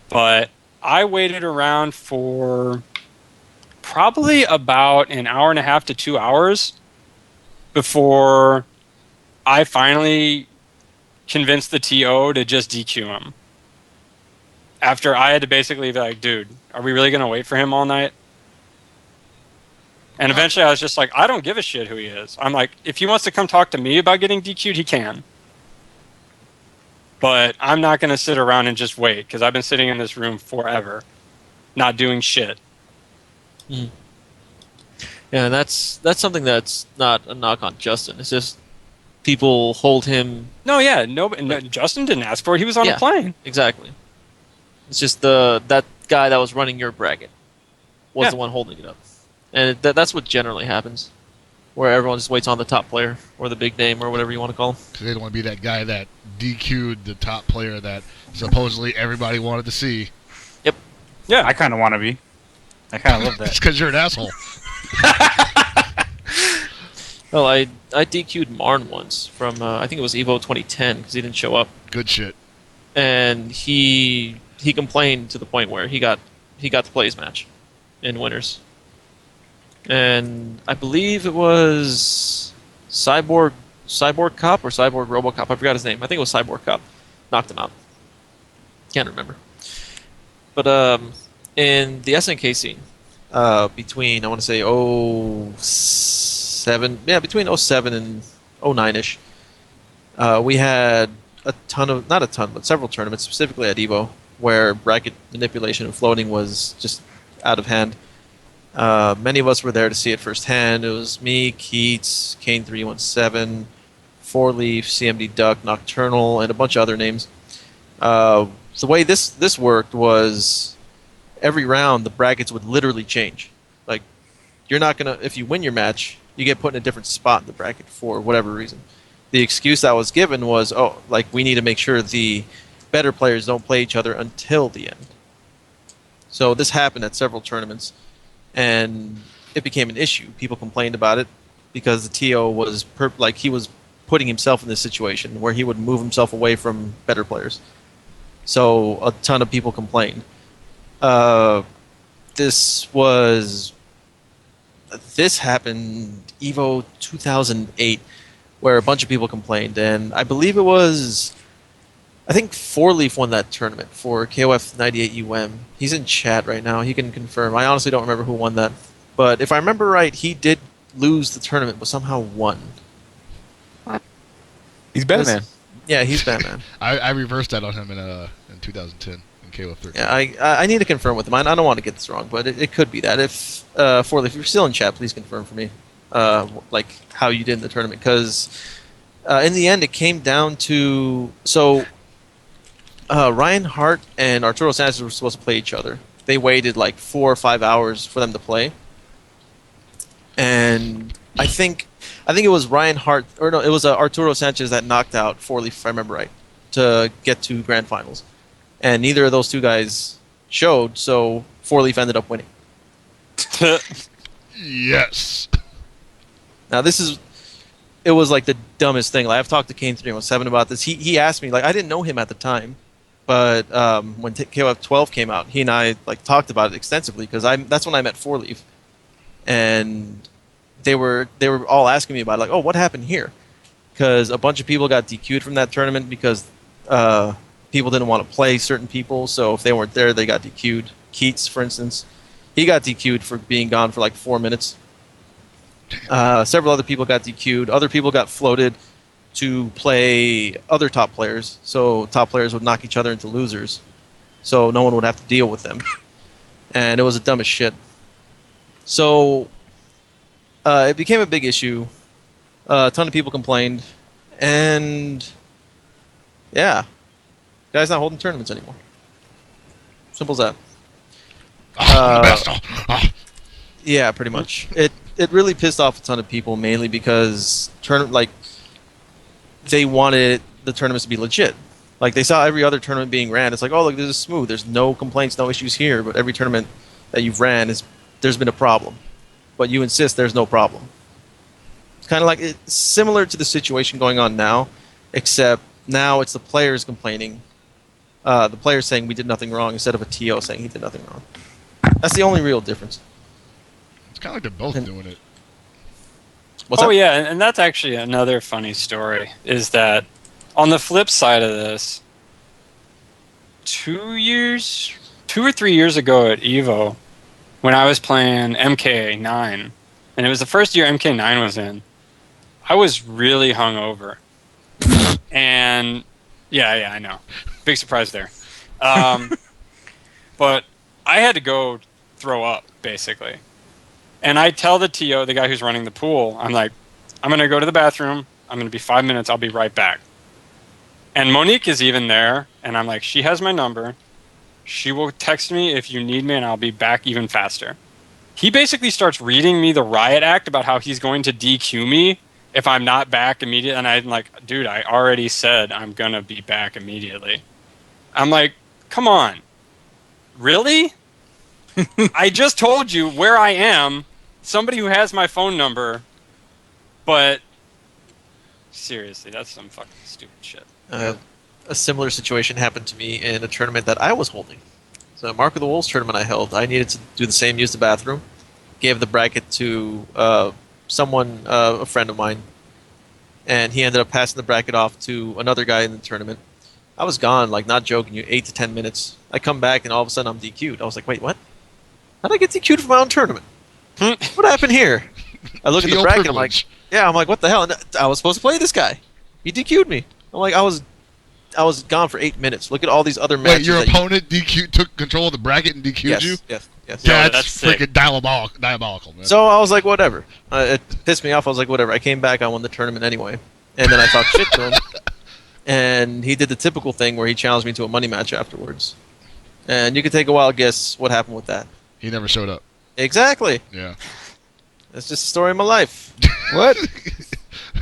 But I waited around for probably about an hour and a half to 2 hours before I finally convinced the TO to just DQ him. After I had to basically be like, dude, are we really going to wait for him all night? And eventually I was just like, I don't give a shit who he is. I'm like, if he wants to come talk to me about getting DQ'd, he can. But I'm not going to sit around and just wait, because I've been sitting in this room forever, not doing shit. Mm. Yeah, and that's something that's not a knock on Justin. It's just people hold him. No, Justin didn't ask for it. He was on a plane. Exactly. It's just that guy that was running your bracket was the one holding it up. And that's what generally happens, where everyone just waits on the top player or the big name or whatever you want to call him. Because they don't want to be that guy that DQ'd the top player that supposedly everybody wanted to see. Yep. Yeah, I kind of want to be. I kind of love that. It's because you're an asshole. Well, I DQ'd Marn once from, I think it was EVO 2010, because he didn't show up. Good shit. And he complained to the point where he got to play his match in winners. And I believe it was Cyborg Cop or Cyborg RoboCop. I forgot his name. I think it was Cyborg Cop. Knocked him out. Can't remember. But in the SNK scene, between, I want to say, 07, between 07 and 09-ish, we had but several tournaments, specifically at EVO, where bracket manipulation and floating was just out of hand. Many of us were there to see it firsthand. It was me, Keats, Kane317, Four Leaf, CMD Duck, Nocturnal, and a bunch of other names. The way this worked was every round the brackets would literally change. Like, you're not gonna, if you win your match, you get put in a different spot in the bracket for whatever reason. The excuse that was given was, we need to make sure the better players don't play each other until the end. So this happened at several tournaments, and it became an issue. People complained about it because the TO was he was putting himself in this situation where he would move himself away from better players. So a ton of people complained. This happened EVO 2008, where a bunch of people complained, and I believe it was I think Four Leaf won that tournament for KOF 98 UM. He's in chat right now. He can confirm. I honestly don't remember who won that. But if I remember right, he did lose the tournament, but somehow won. He's Batman. Yeah, he's Batman. I reversed that on him in 2010 in KOF 13. Yeah, I need to confirm with him. I don't want to get this wrong, but it could be that. If Four Leaf, if you're still in chat, please confirm for me, like how you did in the tournament, because in the end it came down to Ryan Hart and Arturo Sanchez were supposed to play each other. They waited like 4 or 5 hours for them to play, and I think it was Ryan Hart, or no, it was Arturo Sanchez that knocked out Four Leaf, if I remember right, to get to grand finals, and neither of those two guys showed, so Four Leaf ended up winning. Yes. Now it was like the dumbest thing. Like, I've talked to Kane317 about this. He asked me, like, I didn't know him at the time, but when KOF 12 came out, he and I like talked about it extensively, because that's when I met Four Leaf, and they were all asking me about it, like, oh, what happened here? Because a bunch of people got DQ'd from that tournament because people didn't want to play certain people, so if they weren't there, they got DQ'd. Keats, for instance, he got DQ'd for being gone for like 4 minutes. Several other people got DQ'd. Other people got floated to play other top players, so top players would knock each other into losers, so no one would have to deal with them. And it was the dumbest shit. So it became a big issue. A ton of people complained, and yeah, guys not holding tournaments anymore. Simple as that. The best. Yeah, pretty much. It really pissed off a ton of people, mainly because they wanted the tournaments to be legit. Like, they saw every other tournament being ran. It's like, oh, look, this is smooth. There's no complaints, no issues here. But every tournament that you've ran, there's been a problem. But you insist there's no problem. It's kind of like it's similar to the situation going on now, except now it's the players complaining. The players saying we did nothing wrong instead of a TO saying he did nothing wrong. That's the only real difference. It's kind of like they're both doing it. What's up? Yeah, and that's actually another funny story, is that on the flip side of this, 2 or 3 years ago at EVO, when I was playing MK9, and it was the first year MK9 was in, I was really hungover. And yeah, I know. Big surprise there. But I had to go throw up, basically. And I tell the TO, the guy who's running the pool, I'm like, I'm going to go to the bathroom. I'm going to be 5 minutes. I'll be right back. And Monique is even there. And I'm like, she has my number. She will text me if you need me, and I'll be back even faster. He basically starts reading me the riot act about how he's going to DQ me if I'm not back immediately. And I'm like, dude, I already said I'm going to be back immediately. I'm like, come on. Really? I just told you where I am, somebody who has my phone number, but seriously, that's some fucking stupid shit. A similar situation happened to me in a tournament that I was holding. So Mark of the Wolves tournament I held, I needed to do the same, use the bathroom. Gave the bracket to someone, a friend of mine, and he ended up passing the bracket off to another guy in the tournament. I was gone, like, not joking you, 8 to 10 minutes. I come back and all of a sudden I'm DQ'd. I was like, wait, what? How did I get DQ'd from my own tournament? What happened here? I look at the bracket, I'm like, what the hell? And I was supposed to play this guy. He DQ'd me. I'm like, I was gone for 8 minutes. Look at all these other matches. Wait, your opponent took control of the bracket and DQ'd you? Yes. That's freaking diabolical, man. So I was like, whatever. It pissed me off. I was like, whatever. I came back. I won the tournament anyway. And then I talked shit to him. And he did the typical thing where he challenged me to a money match afterwards. And you can take a wild guess what happened with that. He never showed up. Exactly. Yeah. That's just the story of my life. What?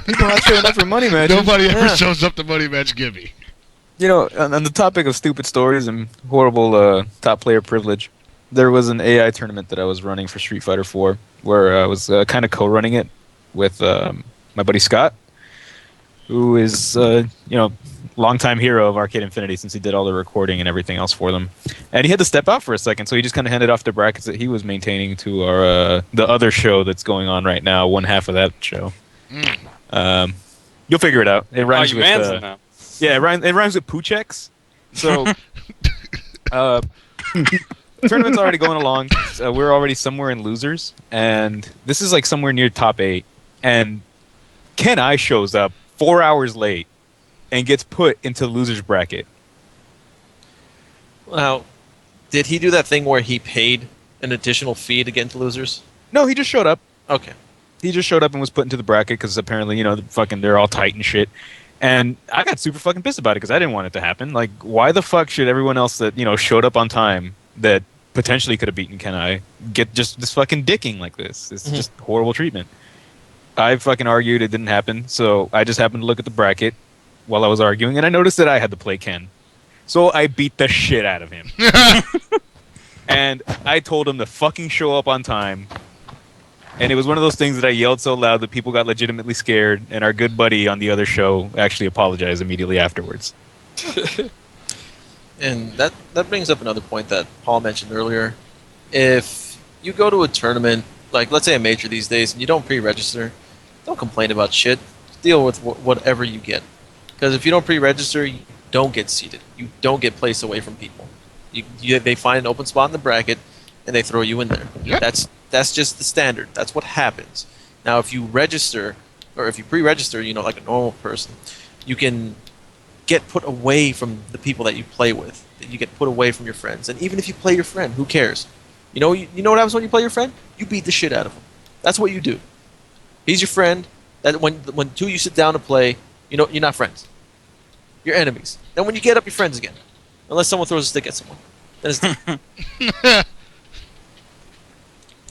People not showing up for money matches. Nobody ever shows up to money match Gibby. You know, on the topic of stupid stories and horrible top player privilege, there was an AI tournament that I was running for Street Fighter 4 where I was kind of co-running it with my buddy Scott, who is, longtime hero of Arcade Infinity since he did all the recording and everything else for them. And he had to step out for a second, so he just kind of handed off the brackets that he was maintaining to our the other show that's going on right now, one half of that show. You'll figure it out. It rhymes with... Yeah, it rhymes with Poochex. So, tournament's already going along. We're already somewhere in losers, and this is like somewhere near top 8. And Ken I shows up 4 hours late and gets put into losers bracket. Now, did he do that thing where he paid an additional fee to get into losers? No, he just showed up. Okay. He just showed up and was put into the bracket because apparently, they're all tight and shit. And I got super fucking pissed about it because I didn't want it to happen. Like, why the fuck should everyone else that, showed up on time that potentially could have beaten Kenai get just this fucking dicking like this? It's just horrible treatment. I fucking argued it didn't happen, so I just happened to look at the bracket while I was arguing, and I noticed that I had to play Ken. So I beat the shit out of him. And I told him to fucking show up on time. And it was one of those things that I yelled so loud that people got legitimately scared, and our good buddy on the other show actually apologized immediately afterwards. And that brings up another point that Paul mentioned earlier. If you go to a tournament, like let's say a major these days, and you don't pre-register, don't complain about shit. Deal with whatever you get. Because if you don't pre-register, you don't get seated. You don't get placed away from people. They find an open spot in the bracket, and they throw you in there. Yep. That's just the standard. That's what happens. Now, if you register, or if you pre-register, like a normal person, you can get put away from the people that you play with. You get put away from your friends. And even if you play your friend, who cares? You know what happens when you play your friend? You beat the shit out of him. That's what you do. He's your friend. That when two of you sit down to play, you're not friends. You're enemies. Then when you get up, you're friends again. Unless someone throws a stick at someone. Then it's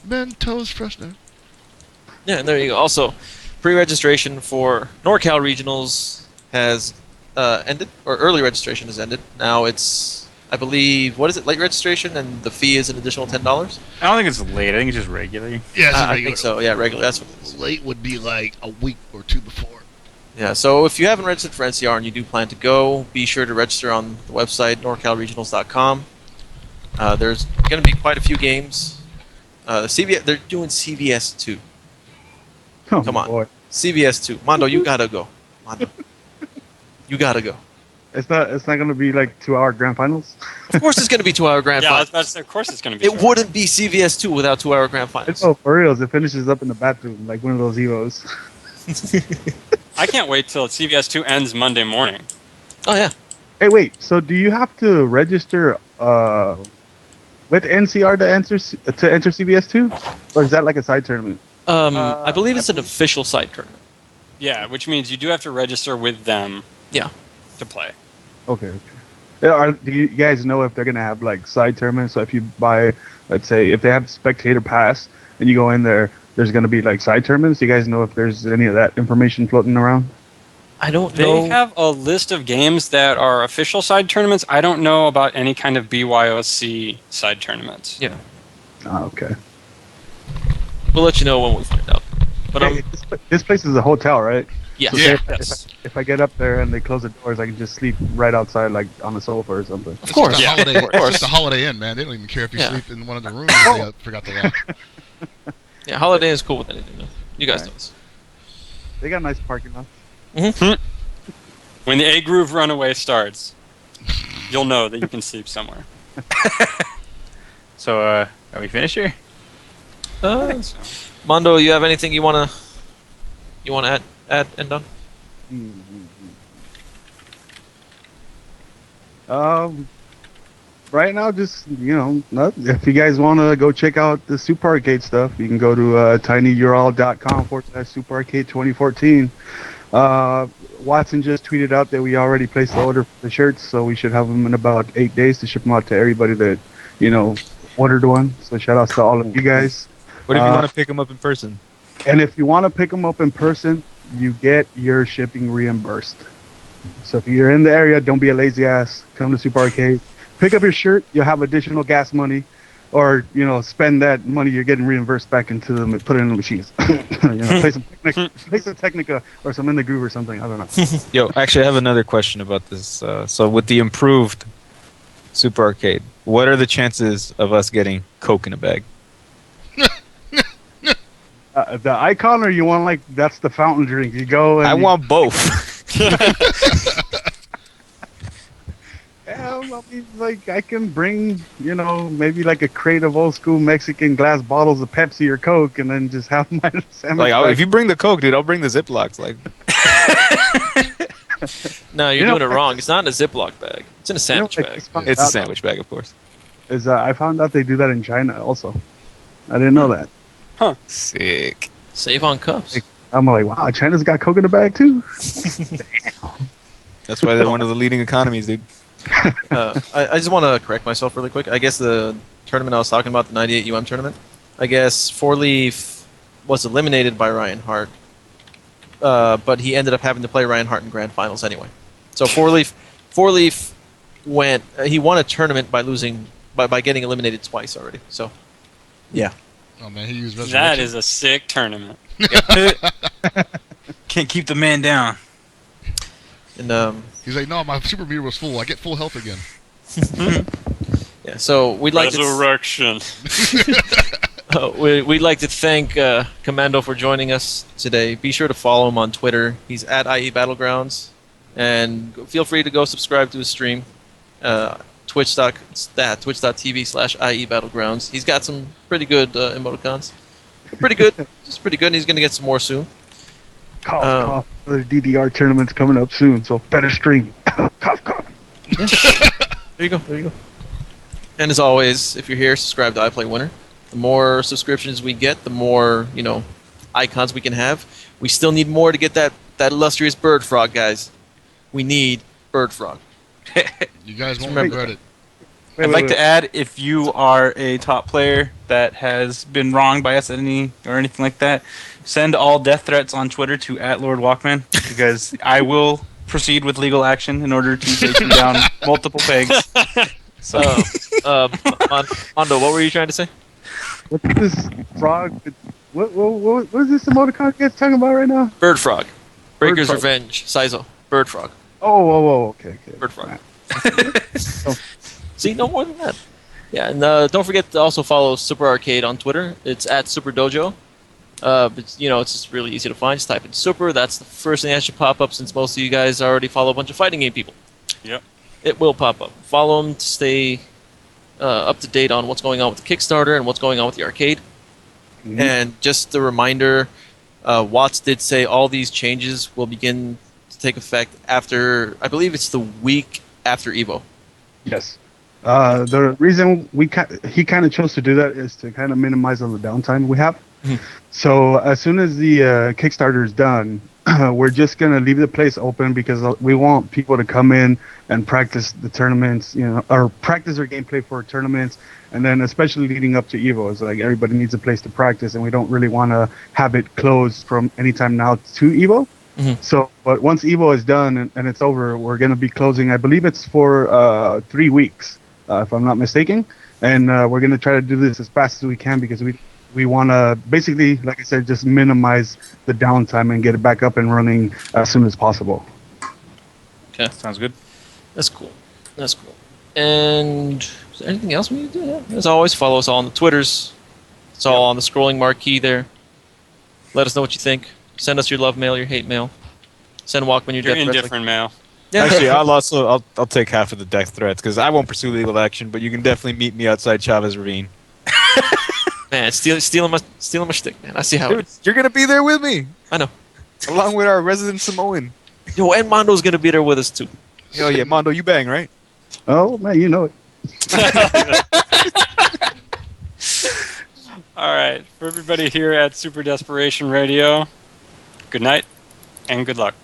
Mentos freshener. Yeah, and there you go. Also, pre-registration for NorCal Regionals has ended, or early registration has ended. Now it's, I believe, what is it, late registration, and the fee is an additional $10? I don't think it's late. I think it's just regular. Yeah, it's I regular. think so. Yeah, regular. That's what it is. Late would be like a week or two before. Yeah, so if you haven't registered for NCR and you do plan to go, be sure to register on the website, norcalregionals.com. There's going to be quite a few games. They're doing CVS 2. Oh, Come on. boy. CVS 2. Mondo, you gotta go. Mondo. You gotta go. It's not going to be like 2-hour grand finals. Of course it's going to be 2-hour grand Yeah, finals. of course it's going to be. It wouldn't be CVS 2 without 2-hour grand finals. Oh, for reals. It finishes up in the bathroom like one of those Evos. I can't wait till CVS 2 ends Monday morning. Oh, yeah. Hey, wait. So do you have to register with NCR to enter CBS 2, or is that like a side tournament? I believe it's an official side tournament. Yeah, which means you do have to register with them. Yeah. To play. Okay. Do you guys know if they're gonna have like side tournaments? So if you buy, let's say, if they have spectator pass and you go in there, there's gonna be like side tournaments. Do you guys know if there's any of that information floating around? I don't They know. have a list of games that are official side tournaments. I don't know about any kind of BYOC side tournaments. Yeah. Oh, okay. We'll let you know when we find out. But Hey, this place is a hotel, right? yes. So Yeah. Yes. If I get up there and they close the doors, I can just sleep right outside, like on the sofa or something. Of course. It's Yeah. just a holiday, Of course. it's just a Holiday Inn, man. They don't even care if you Yeah. sleep in one of the rooms if they forgot to lock. Yeah, Holiday is cool with anything, though. You guys Right. know this. They got nice parking lots. When the A Groove Runaway starts, you'll know that you can sleep somewhere. So, are we finished here? Mondo, you have anything you wanna add and done? Right now, just if you guys want to go check out the Super Arcade stuff, you can go to tinyurl.com/Super Arcade 2014. Watson just tweeted out that we already placed the order for the shirts, so we should have them in about 8 days to ship them out to everybody that ordered one. So shout outs to all of you guys. What if you want to pick them up in person? And if you want to pick them up in person, you get your shipping reimbursed. So if you're in the area, don't be a lazy ass. Come to Super Arcade. Pick up your shirt. You'll have additional gas money. Or, spend that money you're getting reimbursed back into them and put it in the machines. Play some Technica or some In the Groove or something. I don't know. Yo, actually, I have another question about this. So with the improved Super Arcade, what are the chances of us getting Coke in a bag? The icon, or you want that's the fountain drink? You go and I want both. I mean, like I can bring, maybe like a crate of old school Mexican glass bottles of Pepsi or Coke, and then just have my sandwich. Like, if you bring the Coke, dude, I'll bring the Ziplocs. Like, No, you're doing it wrong. It's not in a Ziploc bag. It's in a sandwich bag. it's a sandwich bag, of course. Is I found out they do that in China also. I didn't know that. Sick. Save on cups. I'm like, wow, China's got Coke in the bag too. That's why they're one of the leading economies, dude. I just want to correct myself really quick. I guess the tournament I was talking about, the 98 tournament, I guess Four Leaf was eliminated by Ryan Hart, but he ended up having to play Ryan Hart in grand finals anyway. So Four Leaf went. He won a tournament by losing by getting eliminated twice already. So, yeah. Oh man, he used That resurrection. is a sick tournament. Can't keep the man down. And He's like, no, my super meter was full. I get full health again. yeah. So we'd like to. Resurrection. We'd like to thank ComMando for joining us today. Be sure to follow him on Twitter. He's at IE Battlegrounds. And feel free to go subscribe to his stream. Twitch.tv/IE Battlegrounds. He's got some pretty good emoticons. Pretty good. Just pretty good. And he's going to get some more soon. Cough. The DDR tournament's coming up soon, so better stream. Cough. There you go. And as always, if you're here, subscribe to iPlay Winner. The more subscriptions we get, the more icons we can have. We still need more to get that illustrious bird frog, guys. We need bird frog. You guys won't Remember- regret it. I'd like to add, if you are a top player that has been wronged by us or anything like that, send all death threats on Twitter to @LordWalkman, because I will proceed with legal action in order to take you down multiple pegs. So, Mondo, what were you trying to say? What's this frog? What is this emoticon you guys talking about right now? Bird frog. Breaker's frog. Revenge. Sizo. Bird frog. Oh, okay. Bird frog. Oh. See, no more than that. Yeah, and don't forget to also follow Super Arcade on Twitter. It's @SuperDojo. It's just really easy to find. Just type in Super. That's the first thing that should pop up, since most of you guys already follow a bunch of fighting game people. Yep. It will pop up. Follow them to stay up to date on what's going on with the Kickstarter and what's going on with the arcade. Mhm. And just a reminder, Watts did say all these changes will begin to take effect after, I believe it's the week after EVO. Yes. The reason he kind of chose to do that is to kind of minimize on the downtime we have. Mhm. So as soon as the Kickstarter is done, we're just gonna leave the place open, because we want people to come in and practice the tournaments, or practice their gameplay for tournaments, and then especially leading up to EVO, it's like everybody needs a place to practice, and we don't really want to have it closed from anytime now to EVO. Mhm. So, but once EVO is done and it's over, we're gonna be closing. I believe it's for 3 weeks, if I'm not mistaken, and we're gonna try to do this as fast as we can, because we want to basically, like I said, just minimize the downtime and get it back up and running as soon as possible. sounds good. That's cool. And is there anything else we need to do? Yeah. As always, follow us all on the Twitters. It's all on the scrolling marquee there. Let us know what you think. Send us your love mail, your hate mail. Send Walkman your You're death threats. indifferent, Mal. Yeah. Actually, I'll take half of the death threats, because I won't pursue legal action, but you can definitely meet me outside Chavez Ravine. Man, stealing my shtick, man. I see how it Dude, is. you're gonna be there with me, I know. along with our resident Samoan. Yo, and Mondo's gonna be there with us too. Oh yeah, Mondo, you bang, right? Oh man, you know it. All right. For everybody here at Super Desperation Radio, good night and good luck.